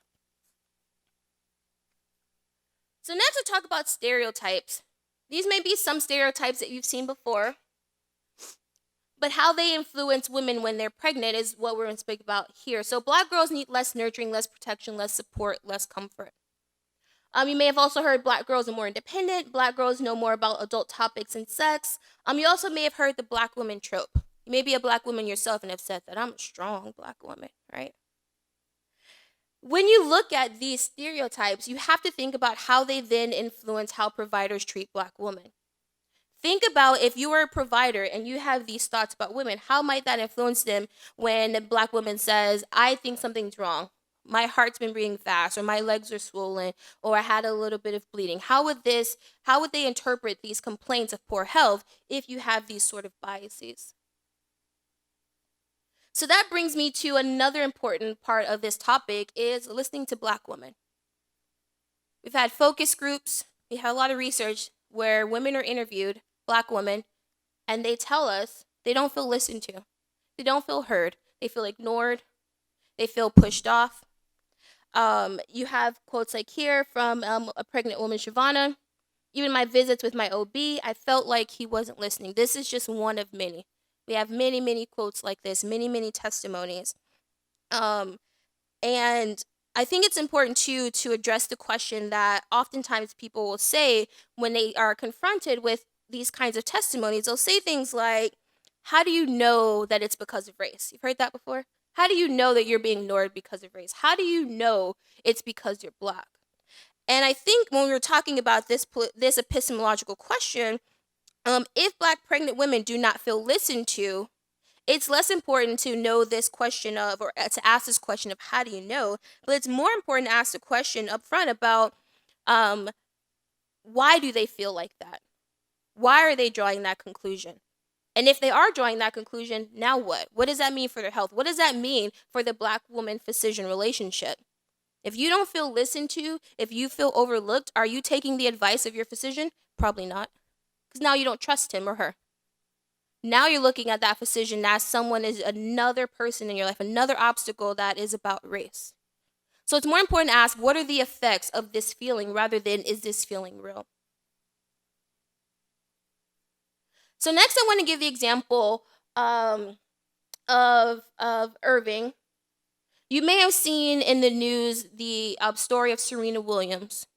So next we'll talk about stereotypes. These may be some stereotypes that you've seen before, but how they influence women when they're pregnant is what we're going to speak about here. So Black girls need less nurturing, less protection, less support, less comfort. You may have also heard Black girls are more independent. Black girls know more about adult topics and sex. You also may have heard the Black woman trope. You may be a Black woman yourself and have said that I'm a strong Black woman, right? When you look at these stereotypes, you have to think about how they then influence how providers treat Black women. Think about if you were a provider and you have these thoughts about women, how might that influence them when a Black woman says, I think something's wrong. My heart's been beating fast, or my legs are swollen, or I had a little bit of bleeding. How would they interpret these complaints of poor health if you have these sort of biases? So that brings me to another important part of this topic is listening to Black women. We've had focus groups, we have a lot of research where women are interviewed, Black women, and they tell us they don't feel listened to. They don't feel heard. They feel ignored. They feel pushed off. You have quotes like here from a pregnant woman, Shavana. Even my visits with my OB, I felt like he wasn't listening. This is just one of many. We have many, many quotes like this, many, many testimonies. And I think it's important too to address the question that oftentimes people will say when they are confronted with these kinds of testimonies. They'll say things like, how do you know that it's because of race? You've heard that before? How do you know that you're being ignored because of race? How do you know it's because you're Black? And I think when we were talking about this epistemological question, if Black pregnant women do not feel listened to, it's less important to know this question of, or to ask this question of how do you know, but it's more important to ask the question up front about why do they feel like that? Why are they drawing that conclusion? And if they are drawing that conclusion, now what? What does that mean for their health? What does that mean for the Black woman physician relationship? If you don't feel listened to, if you feel overlooked, are you taking the advice of your physician? Probably not. Because now you don't trust him or her. Now you're looking at that physician as someone is another person in your life, another obstacle that is about race. So it's more important to ask, what are the effects of this feeling rather than, is this feeling real? So next I want to give the example of Irving. You may have seen in the news the story of Serena Williams,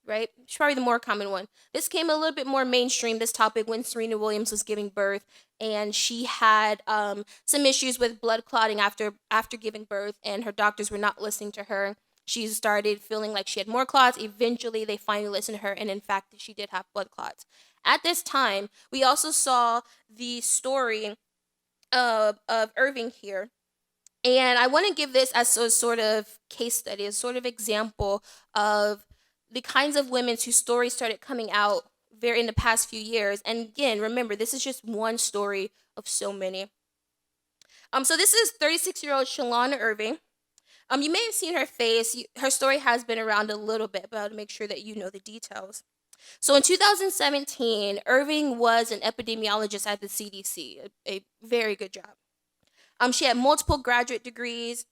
right? It's probably the more common one. This came a little bit more mainstream, this topic, when Serena Williams was giving birth, and she had some issues with blood clotting after giving birth, and her doctors were not listening to her. She started feeling like she had more clots. Eventually, they finally listened to her, and in fact, she did have blood clots. At this time, we also saw the story of Irving here. And I want to give this as a sort of case study, a sort of example of the kinds of women whose stories started coming out very in the past few years. And again, remember, this is just one story of so many. So this is 36-year-old Shalana Irving. You may have seen her face. Her story has been around a little bit, but I'll make sure that you know the details. So in 2017, Irving was an epidemiologist at the CDC, a very good job. She had multiple graduate degrees.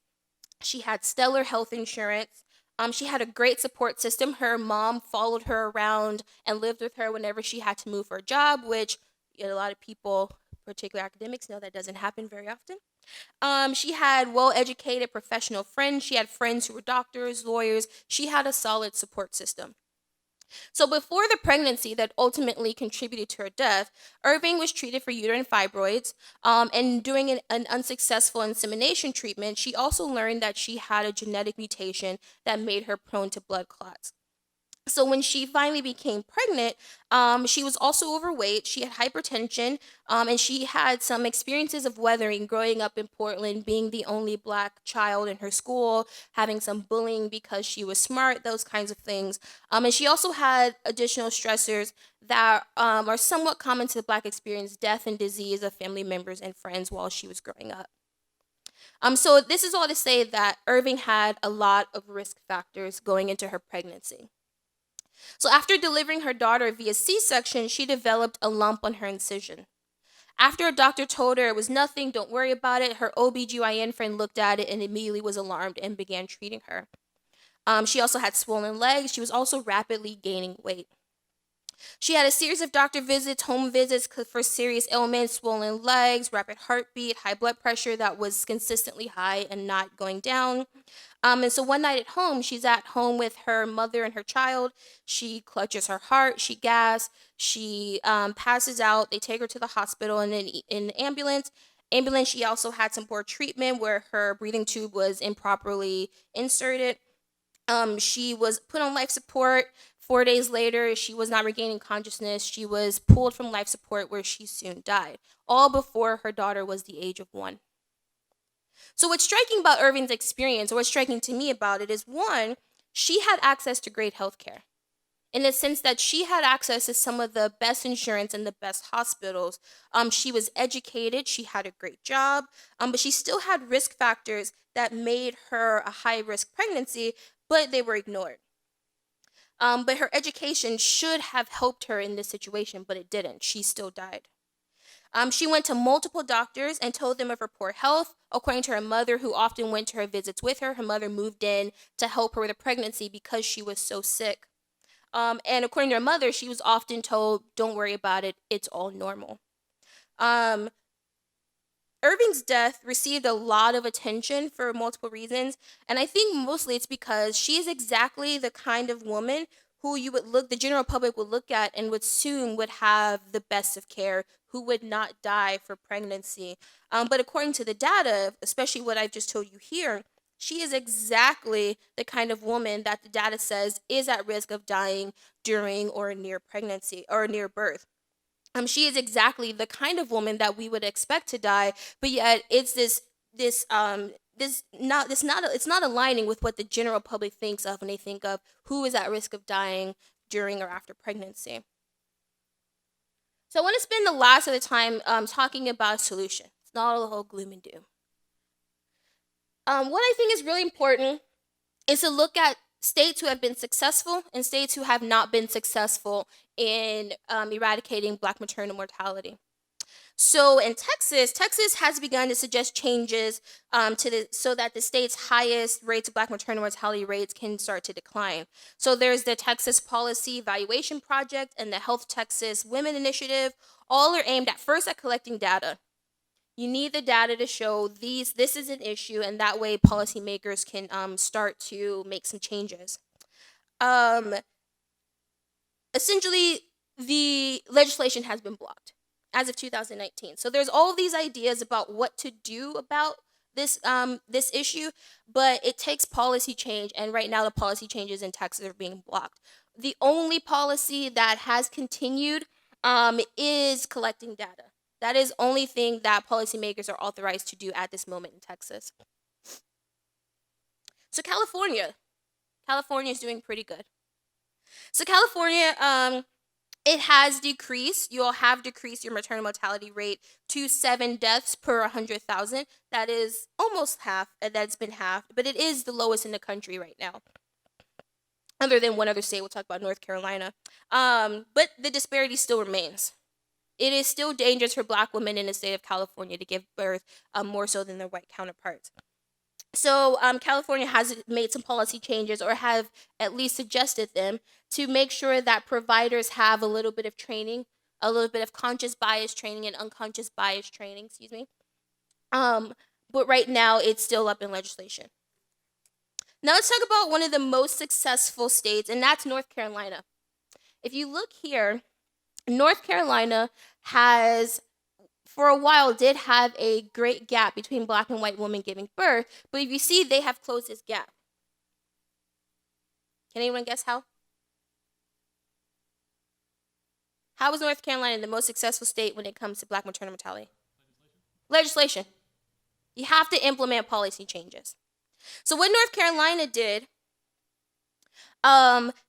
She had stellar health insurance. She had a great support system. Her mom followed her around and lived with her whenever she had to move for a job, which a lot of people, particularly academics, know that doesn't happen very often. She had well-educated professional friends. She had friends who were doctors, lawyers. She had a solid support system. So before the pregnancy that ultimately contributed to her death, Irving was treated for uterine fibroids, and during an unsuccessful insemination treatment, she also learned that she had a genetic mutation that made her prone to blood clots. So when she finally became pregnant, she was also overweight. She had hypertension, and she had some experiences of weathering growing up in Portland, being the only Black child in her school, having some bullying because she was smart, those kinds of things. And she also had additional stressors that are somewhat common to the Black experience: death and disease of family members and friends while she was growing up. So this is all to say that Irving had a lot of risk factors going into her pregnancy. So after delivering her daughter via C-section, she developed a lump on her incision. After a doctor told her it was nothing, don't worry about it, her OBGYN friend looked at it and immediately was alarmed and began treating her. She also had swollen legs. She was also rapidly gaining weight. She had a series of doctor visits, home visits for serious ailments, swollen legs, rapid heartbeat, high blood pressure that was consistently high and not going down. And so one night at home, she's at home with her mother and her child. She clutches her heart, she gasps, she passes out. They take her to the hospital in an ambulance. She also had some poor treatment where her breathing tube was improperly inserted. She was put on life support. 4 days later, she was not regaining consciousness. She was pulled from life support where she soon died, all before her daughter was the age of 1. So what's striking about Irving's experience, or what's striking to me about it, is one, she had access to great health care, in the sense that she had access to some of the best insurance and the best hospitals. She was educated, she had a great job, but she still had risk factors that made her a high-risk pregnancy, but they were ignored. But her education should have helped her in this situation, but it didn't. She still died. She went to multiple doctors and told them of her poor health. According to her mother, who often went to her visits with her, her mother moved in to help her with the pregnancy because she was so sick. And according to her mother, she was often told, don't worry about it, it's all normal. Irving's death received a lot of attention for multiple reasons, and I think mostly it's because she is exactly the kind of woman who the general public would look at and would assume would have the best of care, who would not die for pregnancy. But according to the data, especially what I've just told you here, she is exactly the kind of woman that the data says is at risk of dying during or near pregnancy or near birth. She is exactly the kind of woman that we would expect to die, but yet it's it's not aligning with what the general public thinks of when they think of who is at risk of dying during or after pregnancy. So I want to spend the last of the time talking about a solution. It's not all the whole gloom and doom. What I think is really important is to look at states who have been successful and states who have not been successful in eradicating Black maternal mortality. So in Texas has begun to suggest changes so that the state's highest rates of Black maternal mortality rates can start to decline. So there's the Texas Policy Evaluation Project and the Health Texas Women Initiative. All are aimed at first at collecting data. You need the data to show this is an issue, and that way policymakers can start to make some changes. Essentially, the legislation has been blocked as of 2019. So there's all these ideas about what to do about this issue, but it takes policy change, and right now the policy changes in Texas are being blocked. The only policy that has continued is collecting data. That is the only thing that policymakers are authorized to do at this moment in Texas. So California is doing pretty good. So California, it has decreased. You all have decreased your maternal mortality rate to 7 deaths per 100,000. That is almost half. That's been halved, but it is the lowest in the country right now. Other than one other state, we'll talk about North Carolina. But the disparity still remains. It is still dangerous for Black women in the state of California to give birth more so than their white counterparts. So California has made some policy changes, or have at least suggested them, to make sure that providers have a little bit of training, a little bit of conscious bias training and unconscious bias training, But right now it's still up in legislation. Now let's talk about one of the most successful states, and that's North Carolina. If you look here, North Carolina has, for a while, did have a great gap between Black and white women giving birth, but if you see, they have closed this gap. Can anyone guess how? How is North Carolina the most successful state when it comes to Black maternal mortality? Legislation. You have to implement policy changes. So what North Carolina did,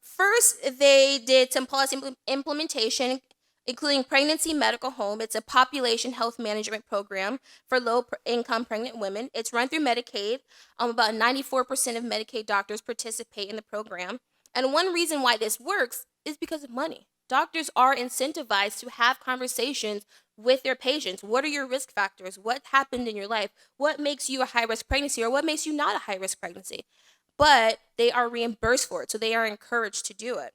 first they did some policy implementation, including pregnancy medical home. It's a population health management program for low-income pregnant women. It's run through Medicaid. About 94% of Medicaid doctors participate in the program. And one reason why this works is because of money. Doctors are incentivized to have conversations with their patients. What are your risk factors? What happened in your life? What makes you a high-risk pregnancy, or what makes you not a high-risk pregnancy? But they are reimbursed for it, so they are encouraged to do it.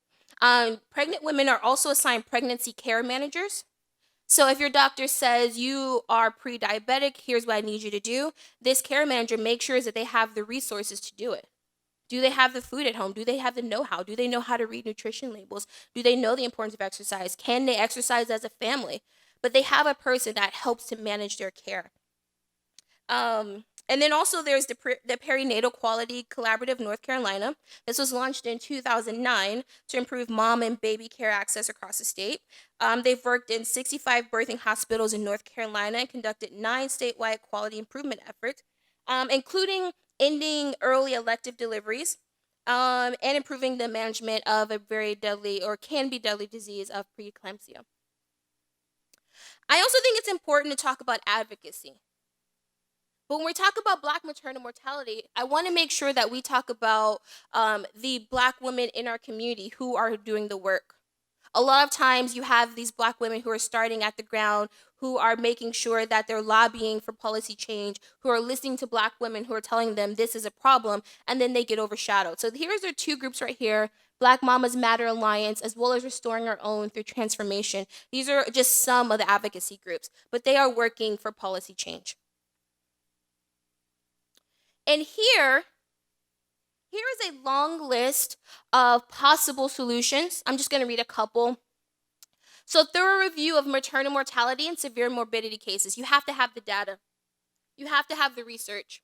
Pregnant women are also assigned pregnancy care managers. So if your doctor says you are pre-diabetic, here's what I need you to do, this care manager makes sure that they have the resources to do it. Do they have the food at home? Do they have the know-how? Do they know how to read nutrition labels? Do they know the importance of exercise? Can they exercise as a family? But they have a person that helps to manage their care. And then also there's the Perinatal Quality Collaborative North Carolina. This was launched in 2009 to improve mom and baby care access across the state. They've worked in 65 birthing hospitals in North Carolina and conducted 9 statewide quality improvement efforts, including ending early elective deliveries and improving the management of a very deadly, or can be deadly, disease of preeclampsia. I also think it's important to talk about advocacy. But when we talk about Black maternal mortality, I want to make sure that we talk about the Black women in our community who are doing the work. A lot of times you have these Black women who are starting at the ground, who are making sure that they're lobbying for policy change, who are listening to Black women who are telling them this is a problem, and then they get overshadowed. So here's our 2 groups right here: Black Mamas Matter Alliance, as well as Restoring Our Own through Transformation. These are just some of the advocacy groups, but they are working for policy change. And here is is a long list of possible solutions. I'm just going to read a couple. So, thorough review of maternal mortality and severe morbidity cases. You have to have the data. You have to have the research.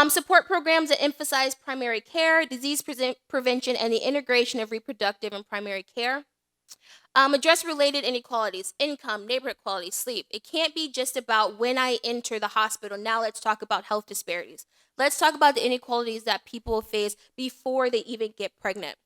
Support programs that emphasize primary care, disease prevention, and the integration of reproductive and primary care. Address related inequalities, income, neighborhood quality, sleep. It can't be just about when I enter the hospital. Now let's talk about health disparities. Let's talk about the inequalities that people face before they even get pregnant.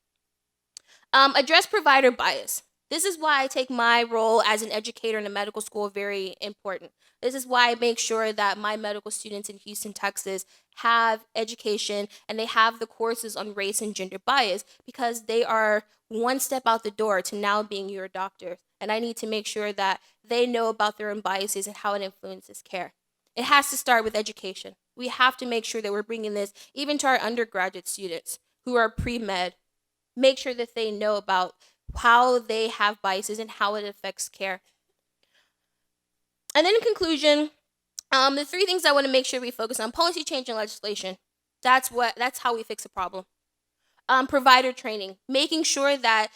Address provider bias. This is why I take my role as an educator in a medical school very important. This is why I make sure that my medical students in Houston, Texas have education and they have the courses on race and gender bias, because they are one step out the door to now being your doctor. And I need to make sure that they know about their own biases and how it influences care. It has to start with education. We have to make sure that we're bringing this even to our undergraduate students who are pre-med. Make sure that they know about how they have biases and how it affects care. And then in conclusion, the three things I want to make sure we focus on: policy change and legislation. That's how we fix a problem. Provider training, making sure that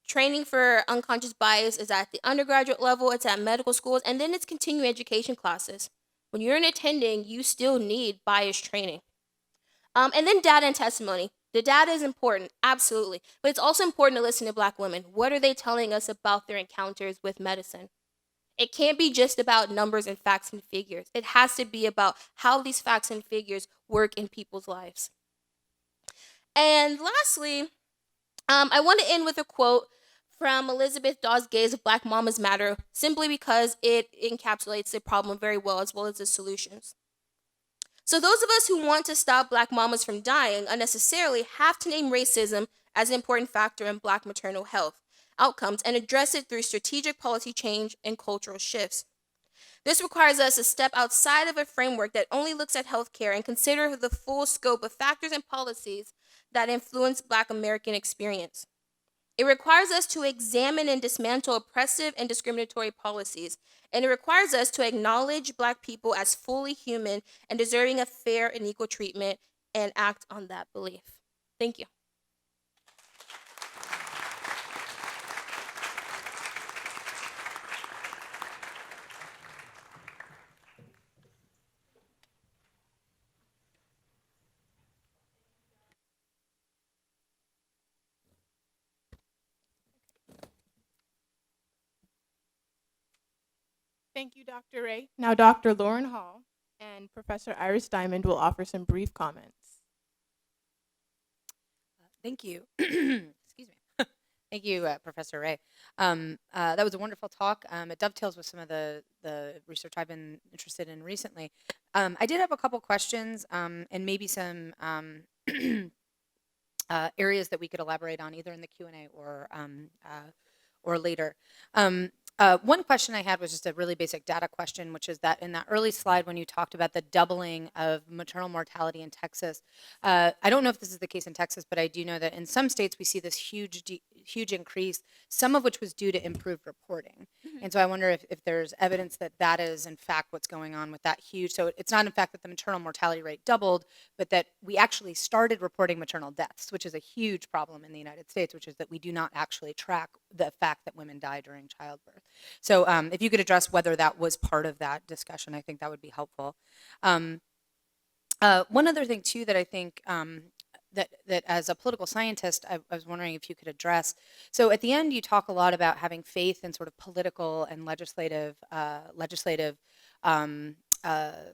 training for unconscious bias is at the undergraduate level, it's at medical schools, and then it's continuing education classes. When you're in attending, you still need bias training. And then data and testimony. The data is important, absolutely, but it's also important to listen to Black women. What are they telling us about their encounters with medicine? It can't be just about numbers and facts and figures. It has to be about how these facts and figures work in people's lives. And lastly, I want to end with a quote from Elizabeth Dawes Gay's Black Mamas Matter, simply because it encapsulates the problem very well as the solutions. So those of us who want to stop Black mamas from dying unnecessarily have to name racism as an important factor in Black maternal health outcomes and address it through strategic policy change and cultural shifts. This requires us to step outside of a framework that only looks at healthcare and consider the full scope of factors and policies that influence Black American experience. It requires us to examine and dismantle oppressive and discriminatory policies, and it requires us to acknowledge Black people as fully human and deserving of fair and equal treatment and act on that belief. Thank you. Thank you, Dr. Ray. Now, Dr. Lauren Hall and Professor Iris Diamond will offer some brief comments. Thank you. Excuse me. Thank you, Professor Ray. That was a wonderful talk. It dovetails with some of the research I've been interested in recently. I did have a couple questions and maybe some areas that we could elaborate on either in the Q&A or later. One question I had was just a really basic data question, which is that in that early slide when you talked about the doubling of maternal mortality in Texas, I don't know if this is the case in Texas, but I do know that in some states we see this huge increase, some of which was due to improved reporting. Mm-hmm. And so I wonder if there's evidence that that is in fact what's going on with that huge, so it's not in fact that the maternal mortality rate doubled, but that we actually started reporting maternal deaths, which is a huge problem in the United States, which is that we do not actually track the fact that women die during childbirth. So if you could address whether that was part of that discussion, I think that would be helpful. One other thing too that I think that as a political scientist, I was wondering if you could address. So at the end, you talk a lot about having faith in sort of political and legislative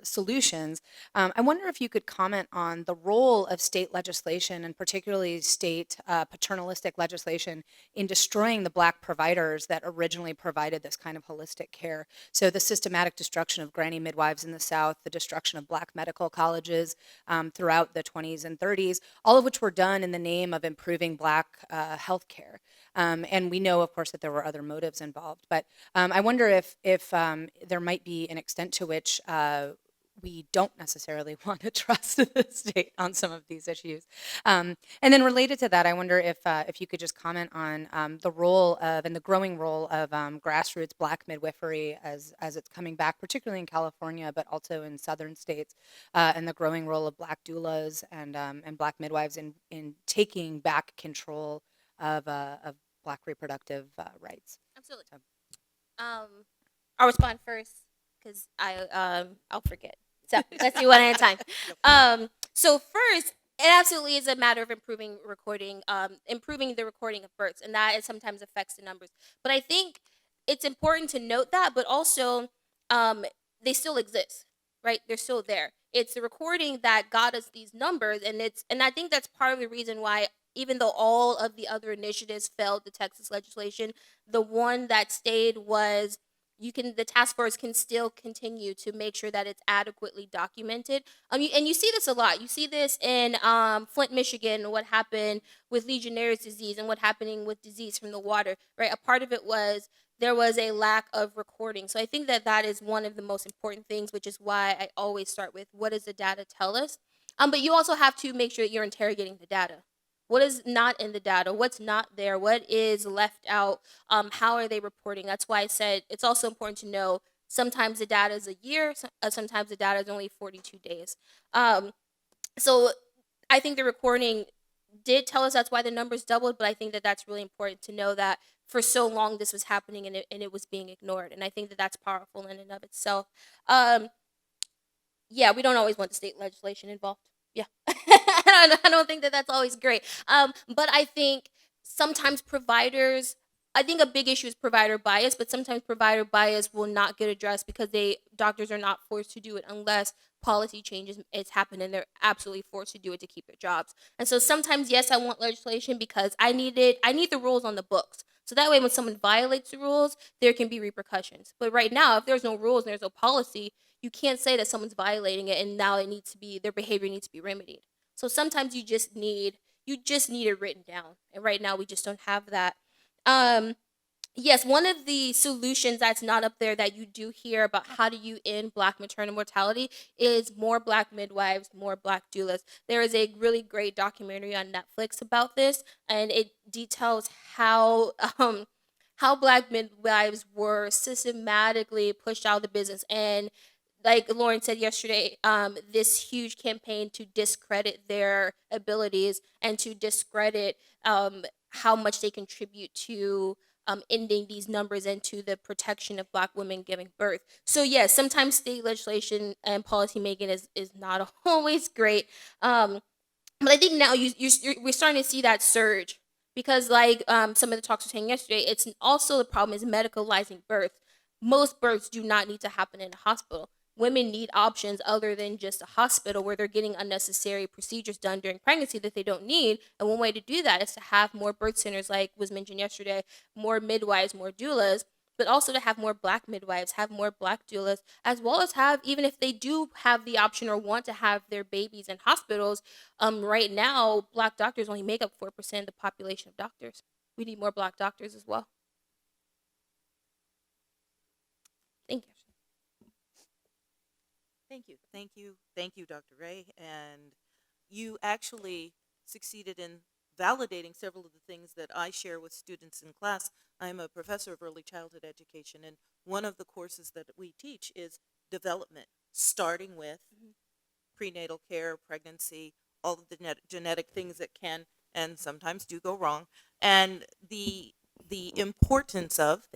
solutions. I wonder if you could comment on the role of state legislation, and particularly state paternalistic legislation, in destroying the Black providers that originally provided this kind of holistic care. So the systematic destruction of granny midwives in the South, the destruction of Black medical colleges throughout the 20s and 30s, all of which were done in the name of improving Black health care. And we know, of course, that there were other motives involved. But I wonder if there might be an extent to which we don't necessarily want to trust the state on some of these issues. And then related to that, I wonder if you could just comment on the role of and the growing role of grassroots Black midwifery as it's coming back, particularly in California, but also in southern states, and the growing role of Black doulas and Black midwives in taking back control of Black reproductive rights. Absolutely. So, I'll respond first because I'll forget. So let's do one at a time. So first, it absolutely is a matter of improving the recording of births, and that it sometimes affects the numbers. But I think it's important to note that, but also they still exist, right? They're still there. It's the recording that got us these numbers, and I think that's part of the reason why, even though all of the other initiatives failed the Texas legislation, the one that stayed was the task force can still continue to make sure that it's adequately documented. And you see this a lot. You see this in Flint, Michigan, what happened with Legionnaire's disease and what happening with disease from the water, right? A part of it was there was a lack of recording. So I think that that is one of the most important things, which is why I always start with what does the data tell us? But you also have to make sure that you're interrogating the data. What is not in the data? What's not there? What is left out? How are they reporting? That's why I said it's also important to know sometimes the data is a year, sometimes the data is only 42 days. So I think the recording did tell us that's why the numbers doubled, but I think that that's really important to know that for so long this was happening and it was being ignored. And I think that that's powerful in and of itself. Yeah, we don't always want the state legislation involved. Yeah, I don't think that that's always great. But I think sometimes I think a big issue is provider bias, but sometimes provider bias will not get addressed because doctors are not forced to do it unless policy changes it's happened and they're absolutely forced to do it to keep their jobs. And so sometimes, yes, I want legislation because I need the rules on the books. So that way when someone violates the rules, there can be repercussions. But right now, if there's no rules and there's no policy, you can't say that someone's violating it and now their behavior needs to be remedied. So sometimes you just need it written down. And right now we just don't have that. Yes, one of the solutions that's not up there that you do hear about how do you end Black maternal mortality is more Black midwives, more Black doulas. There is a really great documentary on Netflix about this, and it details how Black midwives were systematically pushed out of the business. And like Lauren said yesterday, this huge campaign to discredit their abilities and to discredit how much they contribute to ending these numbers and to the protection of Black women giving birth. So yes, sometimes state legislation and policymaking is not always great. But I think now we're starting to see that surge because, like some of the talks were saying yesterday, it's also the problem is medicalizing birth. Most births do not need to happen in a hospital. Women need options other than just a hospital where they're getting unnecessary procedures done during pregnancy that they don't need. And one way to do that is to have more birth centers, like was mentioned yesterday, more midwives, more doulas, but also to have more Black midwives, have more Black doulas, as well as have, even if they do have the option or want to have their babies in hospitals, right now, Black doctors only make up 4% of the population of doctors. We need more Black doctors as well. Thank you. Thank you, Dr. Ray. And you actually succeeded in validating several of the things that I share with students in class. I'm a professor of early childhood education, and one of the courses that we teach is development, starting with prenatal care, pregnancy, all of the genetic things that can and sometimes do go wrong, and the importance of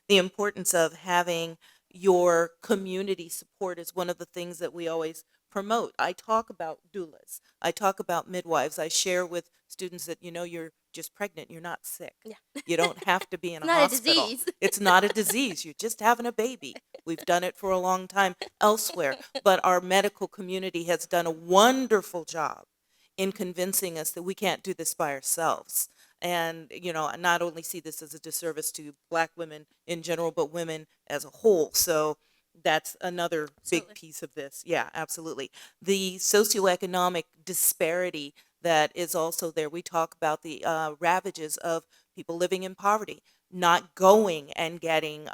the importance of having your community support is one of the things that we always promote. I talk about doulas. I talk about midwives. I share with students that, you're just pregnant. You're not sick. Yeah. You don't have to be in a Not a hospital. disease. It's not a disease. You're just having a baby. We've done it for a long time elsewhere. But our medical community has done a wonderful job in convincing us that we can't do this by ourselves. And, I not only see this as a disservice to Black women in general, but women as a whole. So that's another big Absolutely. piece of this. Yeah, absolutely. The socioeconomic disparity that is also there. We talk about the ravages of people living in poverty, not going and getting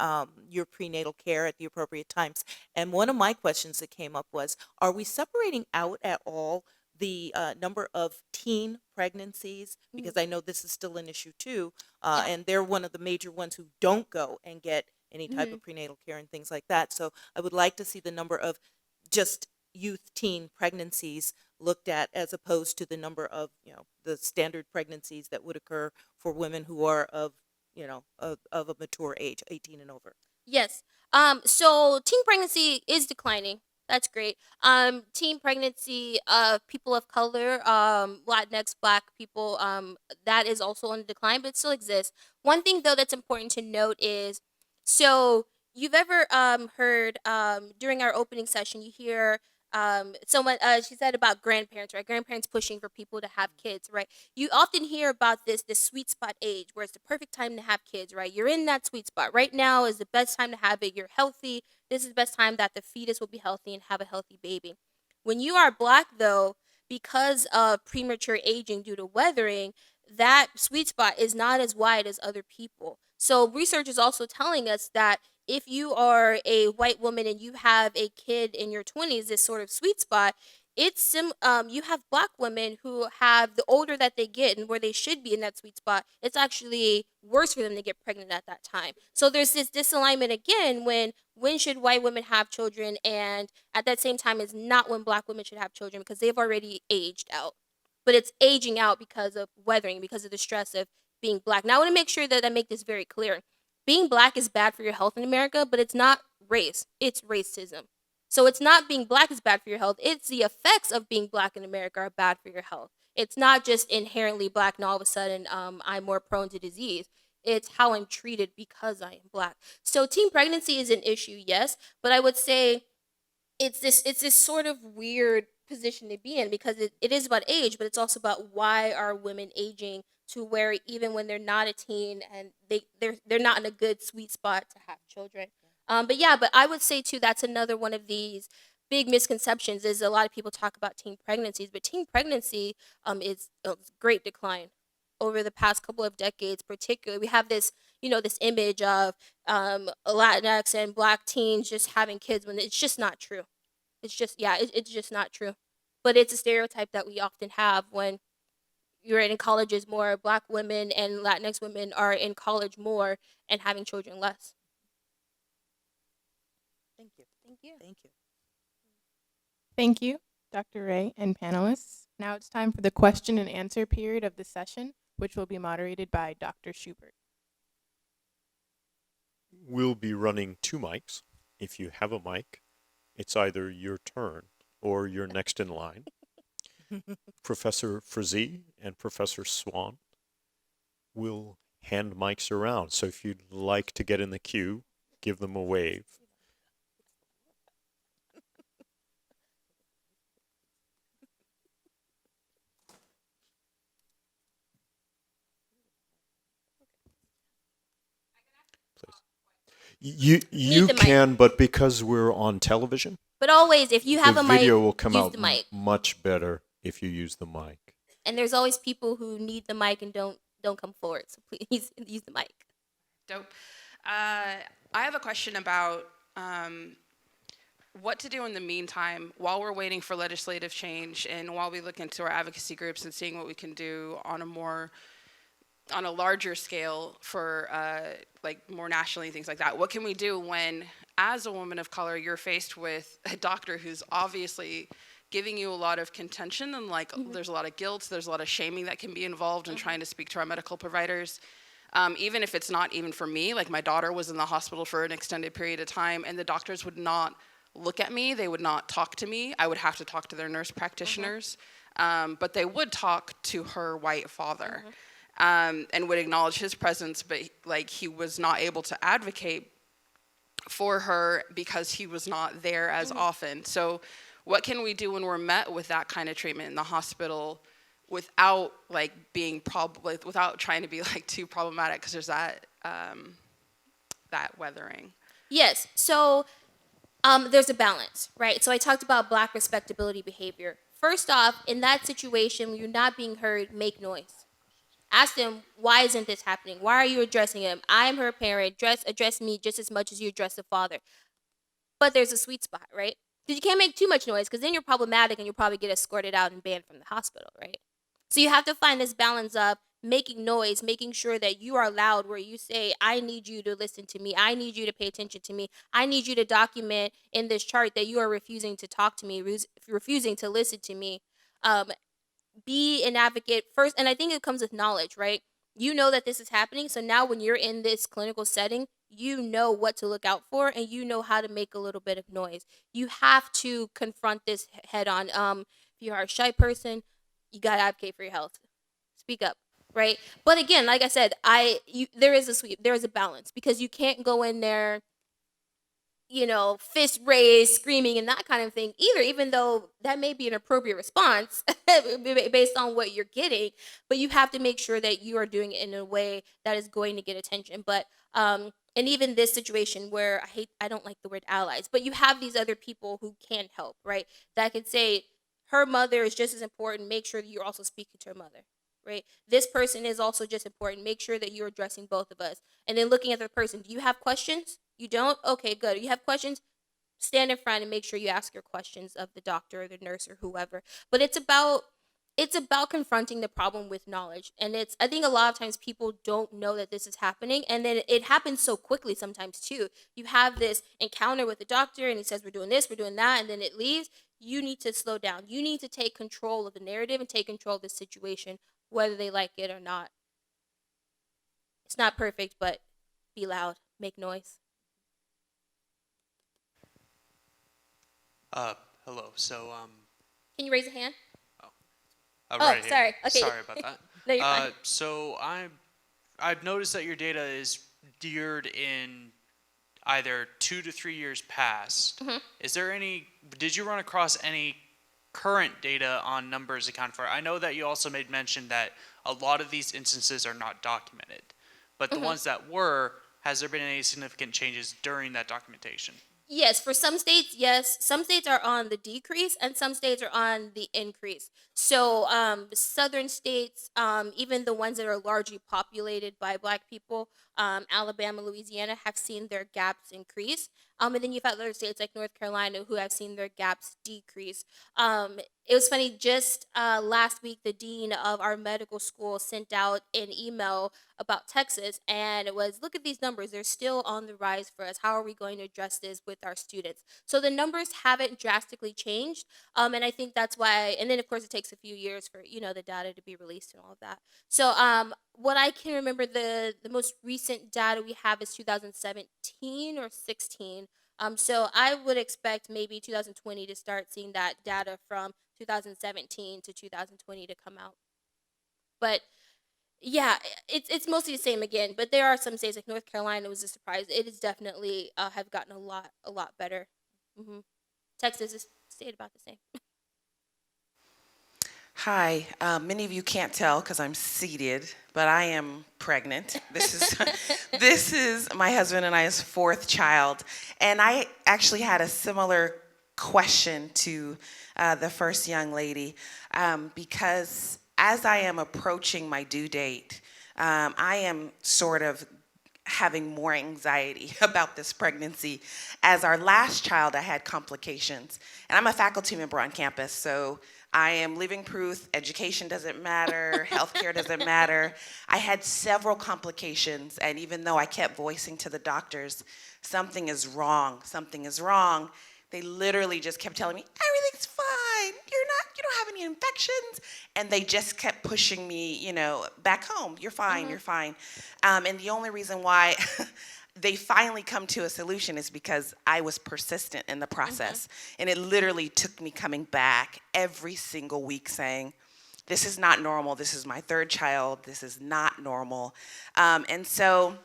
your prenatal care at the appropriate times. And one of my questions that came up was, are we separating out at all the number of teen pregnancies? Because I know this is still an issue too, Yeah. and they're one of the major ones who don't go and get any type Mhm. of prenatal care and things like that. So I would like to see the number of just youth teen pregnancies looked at, as opposed to the number of, the standard pregnancies that would occur for women who are of, of a mature age, 18 and over. Yes. So teen pregnancy is declining. That's great. Teen pregnancy of people of color, Latinx, Black people, that is also on the decline, but it still exists. One thing though that's important to note is, so you've ever heard during our opening session, you hear someone she said about grandparents, right? Grandparents pushing for people to have kids, right? You often hear about this sweet spot age where it's the perfect time to have kids, right? You're in that sweet spot. Right now is the best time to have it. You're healthy. This is the best time that the fetus will be healthy and have a healthy baby. When you are Black, though, because of premature aging due to weathering, that sweet spot is not as wide as other people. So research is also telling us that if you are a white woman and you have a kid in your 20s, this sort of sweet spot, you have Black women who have, the older that they get and where they should be in that sweet spot, it's actually worse for them to get pregnant at that time. So there's this disalignment again, when should white women have children, and at that same time is not when Black women should have children, because they've already aged out. But it's aging out because of weathering, because of the stress of being Black. Now I want to make sure that I make this very clear. Being Black is bad for your health in America, but it's not race, it's racism. So it's not being Black is bad for your health, it's the effects of being Black in America are bad for your health. It's not just inherently Black and all of a sudden I'm more prone to disease. It's how I'm treated because I am Black. So teen pregnancy is an issue, yes, but I would say it's this sort of weird position to be in, because it is about age, but it's also about why are women aging to where even when they're not a teen and they're not in a good sweet spot to have children. But yeah, but I would say too, that's another one of these big misconceptions, is a lot of people talk about teen pregnancies, but teen pregnancy is a great decline over the past couple of decades. Particularly, we have this image of Latinx and Black teens just having kids when it's just not true. It's just, yeah, it's just not true. But it's a stereotype that we often have when you're in colleges more. Black women and Latinx women are in college more and having children less. Thank you. Thank you. Thank you. Thank you, Dr. Ray and panelists. Now it's time for the question and answer period of the session, which will be moderated by Dr. Schubert. We'll be running two mics. If you have a mic, it's either your turn or you're next in line. Professor Frazee and Professor Swan will hand mics around. So if you'd like to get in the queue, give them a wave. Please. You the mic. can, but because we're on television, But always, if you have the a mic, video will come use out the mic. much better if you use the mic. And there's always people who need the mic and don't come forward. So please use the mic. Dope. I have a question about what to do in the meantime while we're waiting for legislative change, and while we look into our advocacy groups and seeing what we can do on a larger scale for like more nationally, things like that. What can we do when, as a woman of color, you're faced with a doctor who's obviously giving you a lot of contention, and like there's a lot of guilt, there's a lot of shaming that can be involved in trying to speak to our medical providers. Even if it's not even for me, like my daughter was in the hospital for an extended period of time, and the doctors would not look at me, they would not talk to me. I would have to talk to their nurse practitioners, but they would talk to her white father, and would acknowledge his presence, but like he was not able to advocate for her because he was not there as often. So what can we do when we're met with that kind of treatment in the hospital without like being without trying to be like too problematic, because there's that that weathering. Yes. So there's a balance, right? So I talked about Black respectability behavior. First off, in that situation, when you're not being heard, make noise. Ask them, why isn't this happening? Why are you addressing him? I'm her parent. Address me just as much as you address the father. But there's a sweet spot, right? Because you can't make too much noise, because then you're problematic and you'll probably get escorted out and banned from the hospital, right? So you have to find this balance of making noise, making sure that you are loud, where you say, I need you to listen to me. I need you to pay attention to me. I need you to document in this chart that you are refusing to talk to me, refusing to listen to me. Be an advocate first. And I think it comes with knowledge, right? You know that this is happening. So now when you're in this clinical setting, you know what to look out for and you know how to make a little bit of noise. You have to confront this head on. If you are a shy person, you got to advocate for your health. Speak up, right? But again, like I said, there is a balance, because you can't go in there, fist raised, screaming, and that kind of thing either, even though that may be an appropriate response based on what you're getting. But you have to make sure that you are doing it in a way that is going to get attention. But, and even this situation where I don't like the word allies, but you have these other people who can help, right? That could say, her mother is just as important. Make sure that you're also speaking to her mother, right? This person is also just important. Make sure that you're addressing both of us. And then looking at the person, do you have questions? You don't? Okay, good. You have questions? Stand in front and make sure you ask your questions of the doctor or the nurse or whoever. But it's about confronting the problem with knowledge. And I think a lot of times people don't know that this is happening, and then it happens so quickly sometimes too. You have this encounter with the doctor and he says, we're doing this, we're doing that, and then it leaves. You need to slow down. You need to take control of the narrative and take control of the situation, whether they like it or not. It's not perfect, but be loud, make noise. Hello. So, Can you raise a hand? right here. Sorry. Okay. Sorry about that. No, you're fine. So I've noticed that your data is geared in either 2 to 3 years past. Mm-hmm. Did you run across any current data on numbers accounted for? I know that you also made mention that a lot of these instances are not documented, but the ones that were, has there been any significant changes during that documentation? Yes, for some states, yes. Some states are on the decrease and some states are on the increase. So southern states, even the ones that are largely populated by Black people, Alabama, Louisiana, have seen their gaps increase. And then you've got other states like North Carolina who have seen their gaps decrease. It was funny, just last week, the dean of our medical school sent out an email about Texas, and it was, look at these numbers. They're still on the rise for us. How are we going to address this with our students? So the numbers haven't drastically changed, and I think that's why, and then of course it takes a few years for, the data to be released and all of that. So what I can remember, the most recent data we have is 2017 or 16. So I would expect maybe 2020 to start seeing that data from 2017 to 2020 to come out. But yeah, it's mostly the same again. But there are some states like North Carolina was a surprise. It is definitely have gotten a lot better. Texas is stayed about the same. Hi, many of you can't tell because I'm seated, but I am pregnant. This is my husband and I's fourth child, and I actually had a similar question to the first young lady because as I am approaching my due date, I am sort of having more anxiety about this pregnancy. As our last child, I had complications, and I'm a faculty member on campus, so I am living proof. Education doesn't matter. Healthcare doesn't matter. I had several complications, and even though I kept voicing to the doctors, something is wrong, they literally just kept telling me, everything's fine. You don't have any infections. And they just kept pushing me, back home. You're fine, you're fine. And the only reason why they finally come to a solution is because I was persistent in the process. And it literally took me coming back every single week saying, this is not normal. This is my third child. This is not normal. And so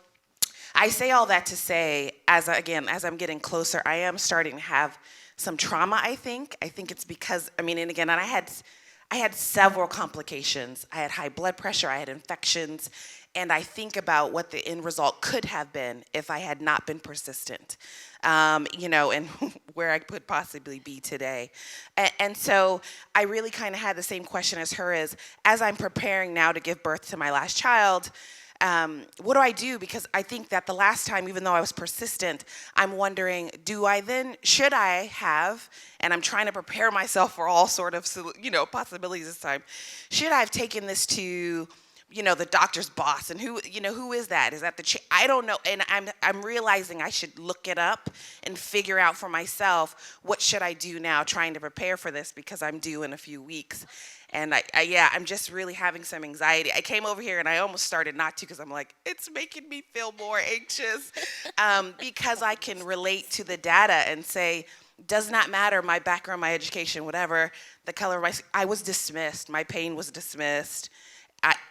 I say all that to say, as I'm getting closer, I am starting to have some trauma, I think. I think it's because, and I I had several complications. I had high blood pressure, I had infections, and I think about what the end result could have been if I had not been persistent, you know, and where I could possibly be today. And so I really kind of had the same question as her is, as I'm preparing now to give birth to my last child, what do I do? Because I think that the last time, even though I was persistent, I'm wondering, should I have, and I'm trying to prepare myself for all sort of, you know, possibilities this time, should I have taken this to, you know, the doctor's boss, and who is that? Is that I don't know, and I'm realizing I should look it up and figure out for myself, what should I do now, trying to prepare for this, because I'm due in a few weeks. And I'm just really having some anxiety. I came over here and I almost started not to, because I'm like, it's making me feel more anxious, because I can relate to the data and say, does not matter my background, my education, whatever, the color of my skin. I was dismissed. My pain was dismissed.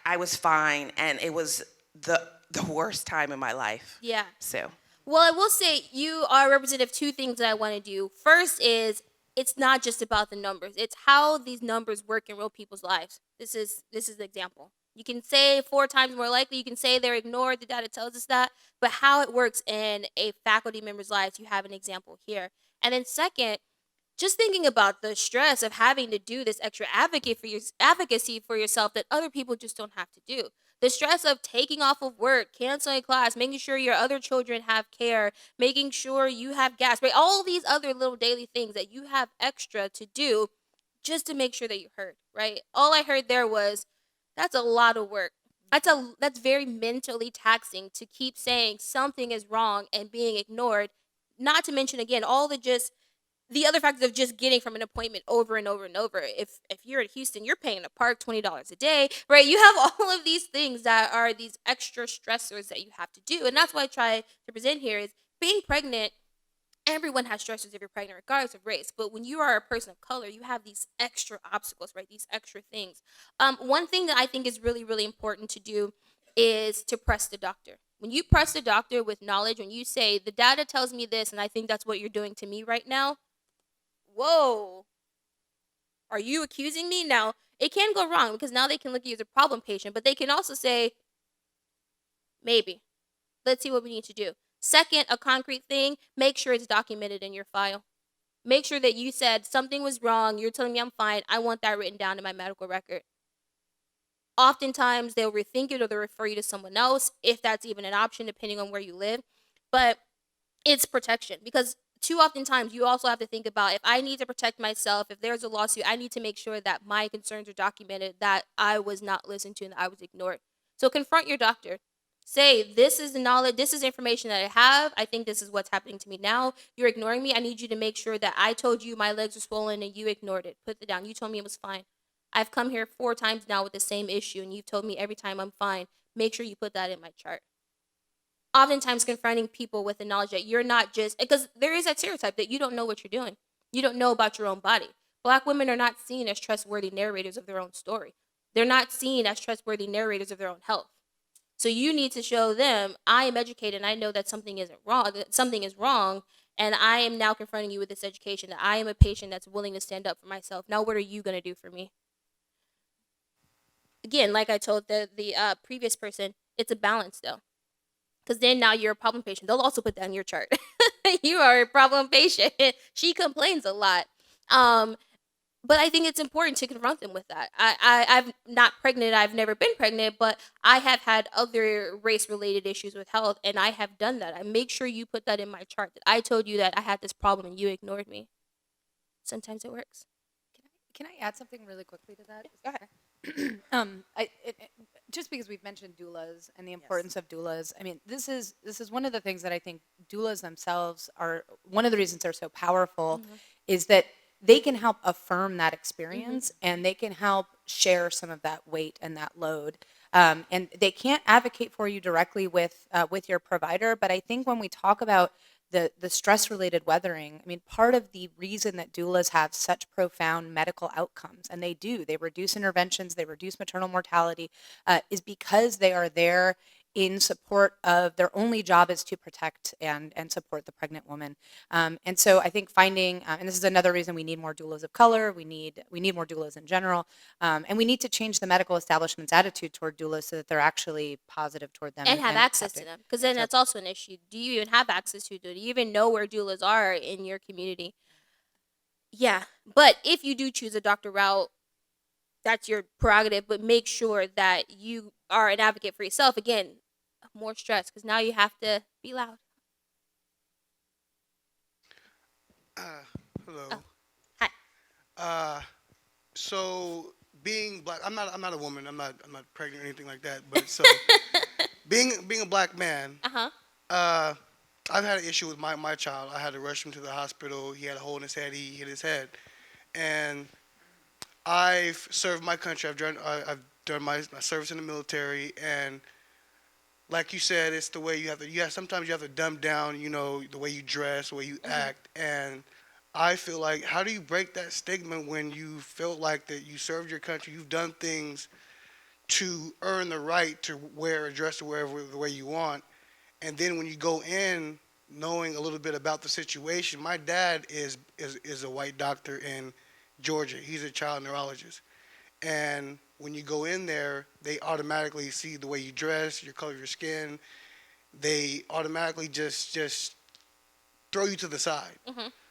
I was fine, and it was the worst time in my life. Yeah. So. Well, I will say you are representative of two things that I want to do. First is, it's not just about the numbers. It's how these numbers work in real people's lives. This is the example. You can say 4 times more likely. You can say they're ignored. The data tells us that. But how it works in a faculty member's lives, you have an example here. And then second, just thinking about the stress of having to do this extra advocacy for yourself that other people just don't have to do. The stress of taking off of work, canceling class, making sure your other children have care, making sure you have gas, right? All these other little daily things that you have extra to do just to make sure that you're heard, right? All I heard there was, that's a lot of work. That's very mentally taxing to keep saying something is wrong and being ignored. Not to mention, again, all the other factors of just getting from an appointment over and over and over. If you're in Houston, you're paying a park $20 a day, right? You have all of these things that are these extra stressors that you have to do. And that's what I try to present here is, being pregnant, everyone has stressors if you're pregnant, regardless of race. But when you are a person of color, you have these extra obstacles, right? These extra things. One thing that I think is really, really important to do is to press the doctor. When you press the doctor with knowledge, when you say, the data tells me this, and I think that's what you're doing to me right now, whoa, are you accusing me? Now, it can go wrong, because now they can look at you as a problem patient, but they can also say, maybe. Let's see what we need to do. Second, a concrete thing, make sure it's documented in your file. Make sure that you said something was wrong, you're telling me I'm fine, I want that written down in my medical record. Oftentimes, they'll rethink it or they'll refer you to someone else, if that's even an option, depending on where you live. But it's protection, because too often times you also have to think about, if I need to protect myself, if there's a lawsuit, I need to make sure that my concerns are documented, that I was not listened to and that I was ignored. So confront your doctor. Say, this is the knowledge, this is information that I have. I think this is what's happening to me now. You're ignoring me. I need you to make sure that I told you my legs are swollen and you ignored it. Put it down. You told me it was fine. I've come here 4 times now with the same issue, and you've told me every time I'm fine. Make sure you put that in my chart. Oftentimes confronting people with the knowledge that you're not just, because there is that stereotype that you don't know what you're doing. You don't know about your own body. Black women are not seen as trustworthy narrators of their own story. They're not seen as trustworthy narrators of their own health. So you need to show them, I am educated and I know that something isn't wrong, that something is wrong, and I am now confronting you with this education, that I am a patient that's willing to stand up for myself. Now what are you going to do for me? Again, like I told the previous person, it's a balance though. Because then now you're a problem patient. They'll also put that in your chart. You are a problem patient. She complains a lot. But I think it's important to confront them with that. I'm not pregnant. I've never been pregnant, but I have had other race-related issues with health, and I have done that. I make sure you put that in my chart, that I told you that I had this problem and you ignored me. Sometimes it works. Can I add something really quickly to that? Go ahead. Just because we've mentioned doulas and the importance of doulas, I mean, this is one of the things that I think doulas themselves are, one of the reasons they're so powerful, is that they can help affirm that experience, and they can help share some of that weight and that load. And they can't advocate for you directly with your provider, but I think when we talk about the stress-related weathering, I mean, part of the reason that doulas have such profound medical outcomes, and they reduce interventions, they reduce maternal mortality, is because they are there in support of their only job is to protect and support the pregnant woman. And so I think finding, and this is another reason we need more doulas of color, we need more doulas in general, and we need to change the medical establishment's attitude toward doulas so that they're actually positive toward them And have access to accepting. them, because then So- that's also an issue. Do you even have access to? Do you even know where doulas are in your community? Yeah, but if you do choose a doctor route, that's your prerogative, but make sure that you are an advocate for yourself. Again, more stress because now you have to be loud. Hello. Oh, hi. So being black, I'm not a woman. I'm not pregnant or anything like that. But so being a black man, Uh-huh. I've had an issue with my child. I had to rush him to the hospital. He had a hole in his head. He hit his head, and I've served my country. I've done my service in the military, and like you said, it's the way you have to. Sometimes you have to dumb down. You know, the way you dress, the way you act, and I feel like, how do you break that stigma when you feel like that you served your country, you've done things to earn the right to wear a dress or wherever the way you want, and then when you go in knowing a little bit about the situation, my dad is a white doctor in Georgia. He's a child neurologist, and when you go in there, they automatically see the way you dress, your color of your skin. They automatically just throw you to the side.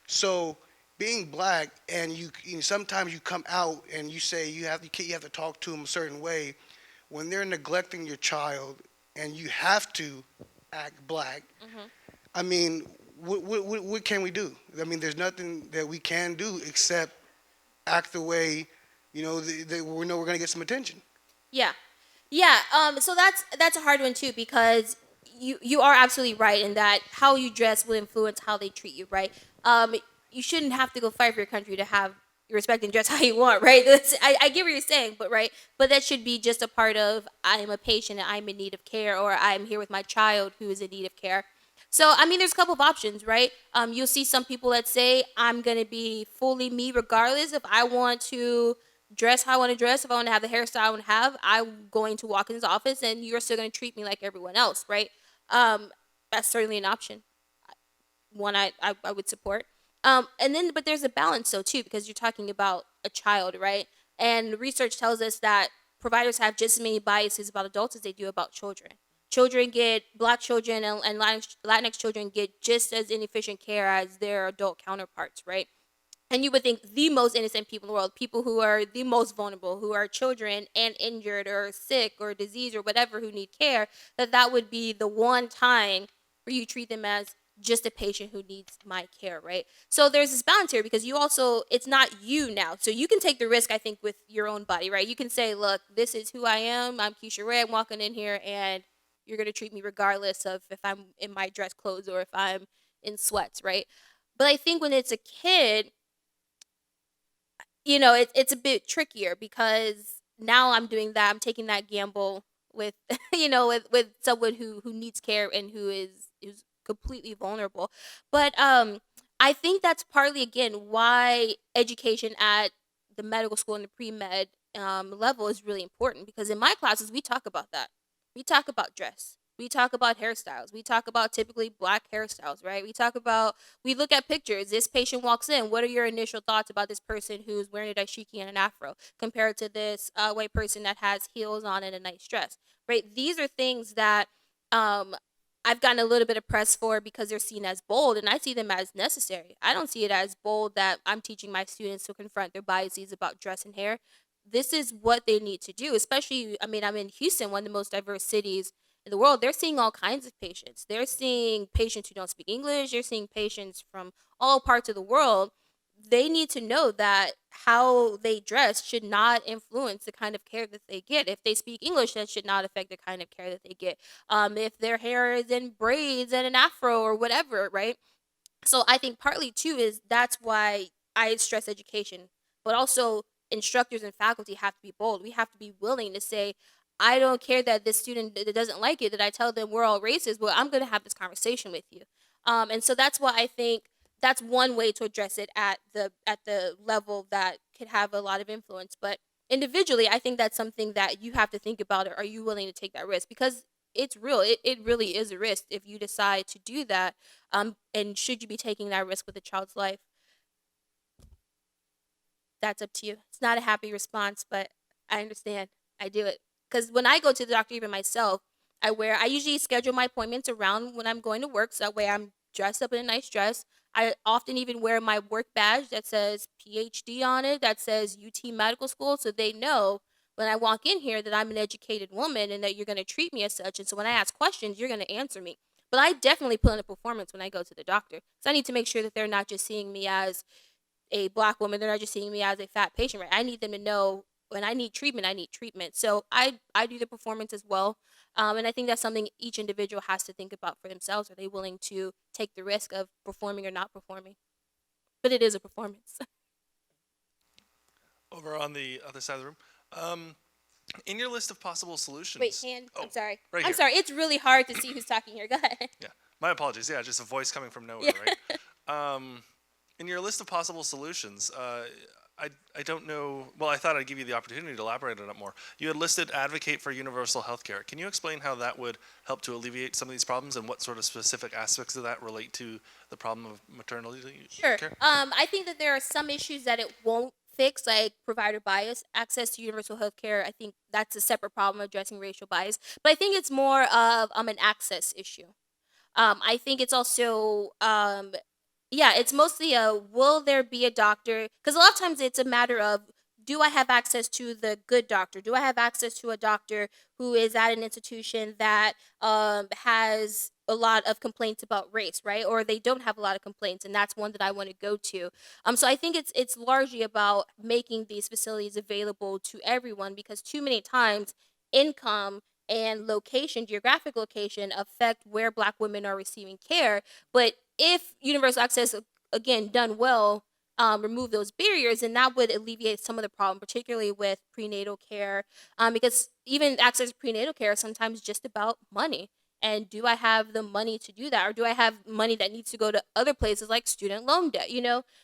So being black, and sometimes you come out and you say you have to talk to them a certain way when they're neglecting your child, and you have to act black. I mean, what can we do? I mean, there's nothing that we can do except act the way, we know we're going to get some attention. Yeah, yeah. So that's a hard one too, because you are absolutely right in that how you dress will influence how they treat you, right? You shouldn't have to go fight for your country to have respect and dress how you want, right? I get what you're saying, but right, but that should be just a part of, I am a patient and I'm in need of care, or I'm here with my child who is in need of care. So I mean, there's a couple of options, right? You'll see some people that say, I'm gonna be fully me regardless. If I want to dress how I want to dress, if I want to have the hairstyle I want to have, I'm going to walk in his office, and you're still going to treat me like everyone else, right? That's certainly an option. One I would support. And then, but there's a balance though too, because you're talking about a child, right? And research tells us that providers have just as many biases about adults as they do about children. Black children and Latinx children get just as inefficient care as their adult counterparts, right? And you would think the most innocent people in the world, people who are the most vulnerable, who are children and injured or sick or diseased or whatever, who need care, that would be the one time where you treat them as just a patient who needs my care, right? So there's this balance here, because it's not you now. So you can take the risk, I think, with your own body, right? You can say, look, this is who I am. I'm Keisha Ray. I'm walking in here, and you're going to treat me regardless of if I'm in my dress clothes or if I'm in sweats, right? But I think when it's a kid, it's a bit trickier, because now I'm doing that. I'm taking that gamble with, with someone who needs care and who's completely vulnerable. But I think that's partly, again, why education at the medical school and the pre-med level is really important, because in my classes we talk about that. We talk about dress. We talk about hairstyles. We talk about typically black hairstyles, right? We look at pictures. This patient walks in. What are your initial thoughts about this person who's wearing a dashiki and an afro compared to this white person that has heels on and a nice dress, right? These are things that I've gotten a little bit of press for, because they're seen as bold, and I see them as necessary. I don't see it as bold that I'm teaching my students to confront their biases about dress and hair. This is what they need to do, especially, I mean, I'm in Houston, one of the most diverse cities in the world. They're seeing all kinds of patients. They're seeing patients who don't speak English. They're seeing patients from all parts of the world. They need to know that how they dress should not influence the kind of care that they get. If they speak English, that should not affect the kind of care that they get. If their hair is in braids and an afro or whatever, right? So I think partly too is that's why I stress education, but also instructors and faculty have to be bold. We have to be willing to say, I don't care that this student that doesn't like it, that I tell them we're all racist, but I'm going to have this conversation with you. And so that's why I think that's one way to address it at the level that could have a lot of influence. But individually, I think that's something that you have to think about. Are you willing to take that risk? Because it's real. It really is a risk if you decide to do that. And should you be taking that risk with a child's life? That's up to you. It's not a happy response, but I understand. I do it because when I go to the doctor, even myself, I usually schedule my appointments around when I'm going to work, so that way I'm dressed up in a nice dress. I often even wear my work badge that says PhD on it, that says UT Medical School, so they know when I walk in here that I'm an educated woman and that you're going to treat me as such. And so when I ask questions, you're going to answer me. But I definitely put in a performance when I go to the doctor. So I need to make sure that they're not just seeing me as a Black woman, they're not just seeing me as a fat patient, right? I need them to know when I need treatment, I need treatment. So I do the performance as well. And I think that's something each individual has to think about for themselves. Are they willing to take the risk of performing or not performing? But it is a performance. Over on the other side of the room. In your list of possible solutions. Wait, hand. Oh, I'm sorry. right I'm here. sorry. It's really hard to see who's talking here. Go ahead. Yeah, my apologies. Yeah, just a voice coming from nowhere, right? In your list of possible solutions, I don't know. Well, I thought I'd give you the opportunity to elaborate on it more. You had listed advocate for universal health care. Can you explain how that would help to alleviate some of these problems and what sort of specific aspects of that relate to the problem of maternity Sure. care? I think that there are some issues that it won't fix, like provider bias. Access to universal health care, I think that's a separate problem addressing racial bias. But I think it's more of an access issue. I think it's also, yeah, it's mostly a will there be a doctor? Because a lot of times it's a matter of do I have access to the good doctor? Do I have access to a doctor who is at an institution that has a lot of complaints about race, right? Or they don't have a lot of complaints, and that's one that I want to go to. So I think it's largely about making these facilities available to everyone because too many times income and location, geographic location, affect where Black women are receiving care. But if universal access, again, done well, remove those barriers, and that would alleviate some of the problem, particularly with prenatal care, because even access to prenatal care is sometimes just about money. And do I have the money to do that, or do I have money that needs to go to other places like student loan debt?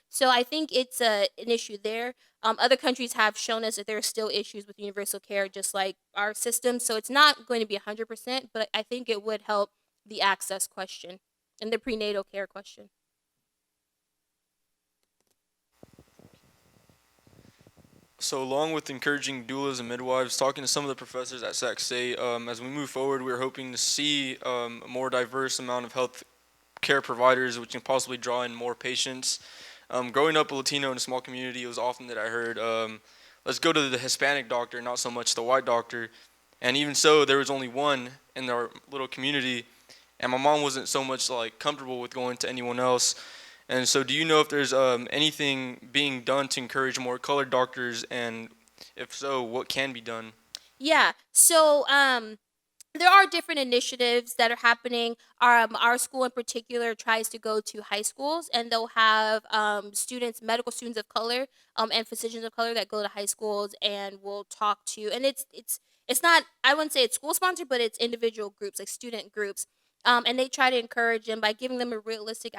So I think it's an issue there. Other countries have shown us that there are still issues with universal care, just like our system. So it's not going to be 100%, but I think it would help the access question and the prenatal care question. So along with encouraging doulas and midwives, talking to some of the professors at Sac State, as we move forward, we're hoping to see a more diverse amount of health care providers, which can possibly draw in more patients. Growing up a Latino in a small community, it was often that I heard, let's go to the Hispanic doctor, not so much the white doctor. And even so, there was only one in our little community, and my mom wasn't so much like comfortable with going to anyone else. And so do you know if there's anything being done to encourage more colored doctors, and if so, what can be done? Yeah. So there are different initiatives that are happening. Our school in particular tries to go to high schools, and they'll have students, medical students of color, and physicians of color that go to high schools and will talk to. And it's not, I wouldn't say it's school sponsored, but it's individual groups, like student groups. And they try to encourage them by giving them a realistic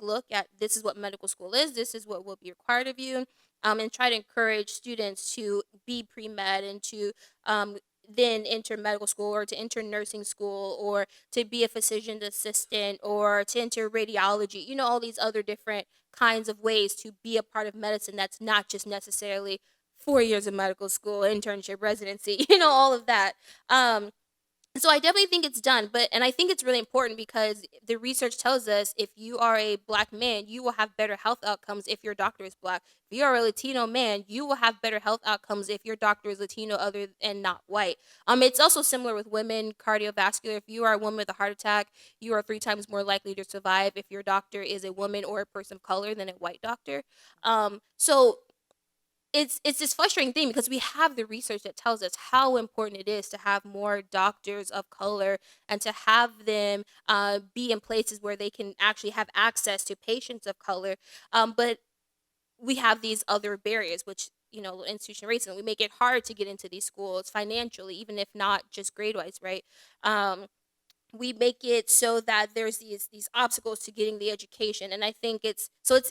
look at this is what medical school is, this is what will be required of you, and try to encourage students to be pre-med and to then enter medical school or to enter nursing school or to be a physician assistant or to enter radiology, all these other different kinds of ways to be a part of medicine that's not just necessarily 4 years of medical school, internship, residency, all of that. So I definitely think it's done, and I think it's really important because the research tells us if you are a Black man, you will have better health outcomes if your doctor is Black. If you are a Latino man, you will have better health outcomes if your doctor is Latino other and not white. It's also similar with women, cardiovascular. If you are a woman with a heart attack, you are 3 times more likely to survive if your doctor is a woman or a person of color than a white doctor. So it's this frustrating thing because we have the research that tells us how important it is to have more doctors of color and to have them be in places where they can actually have access to patients of color. But we have these other barriers, which institution racism. We make it hard to get into these schools financially, even if not just grade wise, right? we make it so that there's these obstacles to getting the education, and I think it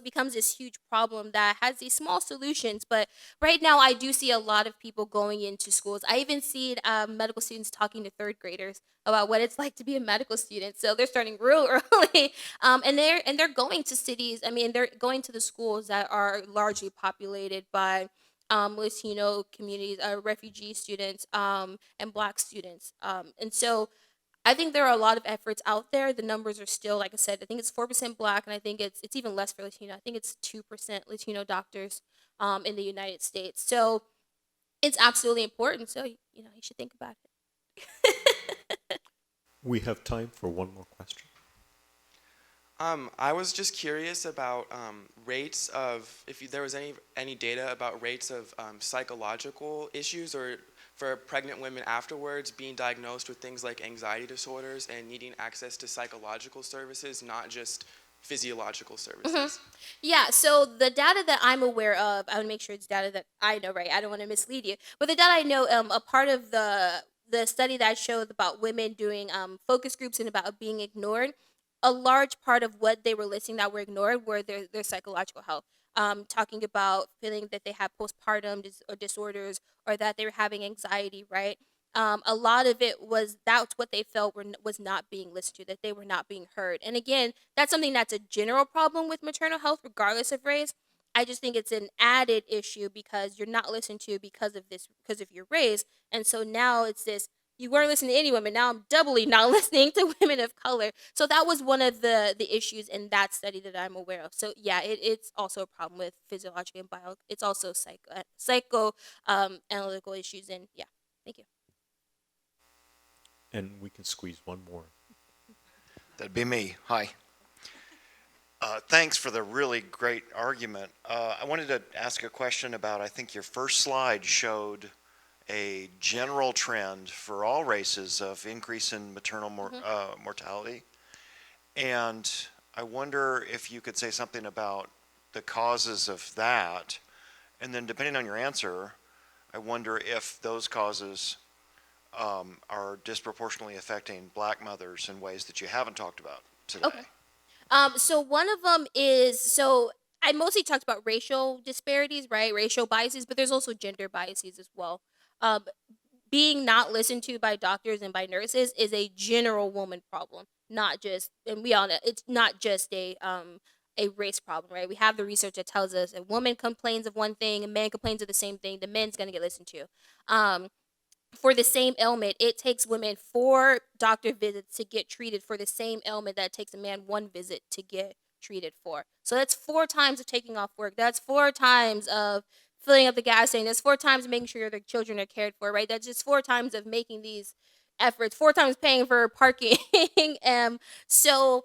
becomes this huge problem that has these small solutions. But right now I do see a lot of people going into schools. I even see medical students talking to third graders about what it's like to be a medical student, so they're starting real early. And they're going to cities. I mean, they're going to the schools that are largely populated by Latino communities, refugee students, and Black students. And so I think there are a lot of efforts out there. The numbers are still, like I said, I think it's 4% Black, and I think it's even less for Latino. I think it's 2% Latino doctors in the United States. So it's absolutely important. So you should think about it. We have time for one more question. I was just curious about rates of, if there was any data about rates of psychological issues or for pregnant women afterwards being diagnosed with things like anxiety disorders and needing access to psychological services, not just physiological services. Yeah, so the data that I'm aware of, I want to make sure it's data that I know, right? I don't want to mislead you. But the data I know, a part of the study that I showed about women doing focus groups and about being ignored, a large part of what they were listing that were ignored were their psychological health. Talking about feeling that they have postpartum or disorders, or that they were having anxiety, right? A lot of it was that's what they felt was not being listened to, that they were not being heard. And again, that's something that's a general problem with maternal health, regardless of race. I just think it's an added issue because you're not listened to because of your race. And so now it's this, you weren't listening to any women. Now I'm doubly not listening to women of color. So that was one of the issues in that study that I'm aware of. So yeah, it's also a problem with physiological and bio. It's also psycho analytical issues. And yeah, thank you. And we can squeeze one more. That'd be me. Hi. Thanks for the really great argument. I wanted to ask a question about, I think your first slide showed a general trend for all races of increase in maternal mortality. And I wonder if you could say something about the causes of that. And then depending on your answer, I wonder if those causes are disproportionately affecting Black mothers in ways that you haven't talked about today. Okay. So one of them is, so I mostly talked about racial disparities, right? Racial biases, but there's also gender biases as well. Being not listened to by doctors and by nurses is a general woman problem, not just, and we all know it's not just a race problem, right? We have the research that tells us a woman complains of one thing, a man complains of the same thing, the man's gonna get listened to. For the same ailment, it takes women 4 doctor visits to get treated for the same ailment that it takes a man 1 visit to get treated for. So that's 4 times of taking off work. That's 4 times of filling up the gas tank. That's 4 times of making sure the children are cared for, right? That's just 4 times of making these efforts, 4 times paying for parking. So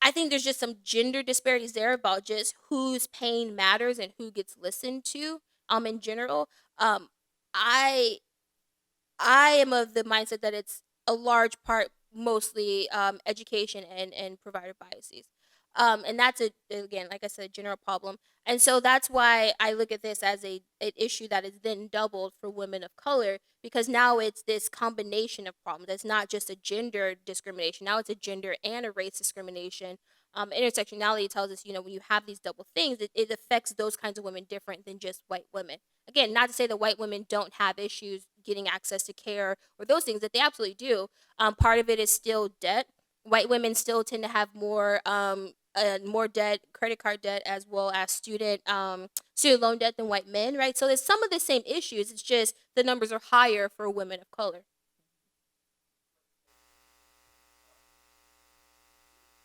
I think there's just some gender disparities there about just whose pain matters and who gets listened to in general. I am of the mindset that it's a large part, mostly education and provider biases. And that's, again, like I said, a general problem. And so that's why I look at this as an issue that is then doubled for women of color, because now it's this combination of problems. It's not just a gender discrimination. Now it's a gender and a race discrimination. Intersectionality tells us, when you have these double things, it affects those kinds of women different than just white women. Again, not to say that white women don't have issues getting access to care or those things, that they absolutely do. Part of it is still debt. White women still tend to have more debt, credit card debt, as well as student loan debt than white men, right? So there's some of the same issues. It's just the numbers are higher for women of color.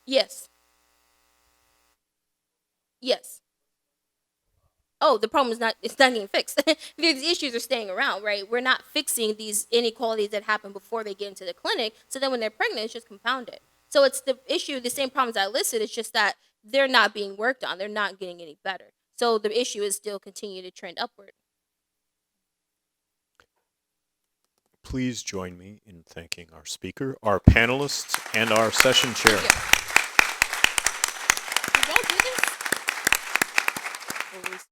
Yes. Yes. Oh, the problem is it's not getting fixed. These issues are staying around, right? We're not fixing these inequalities that happen before they get into the clinic. So then when they're pregnant, it's just compounded. So it's the issue, the same problems I listed. It's just that they're not being worked on. They're not getting any better. So the issue is still continuing to trend upward. Please join me in thanking our speaker, our panelists, and our session chair. Did y'all do this?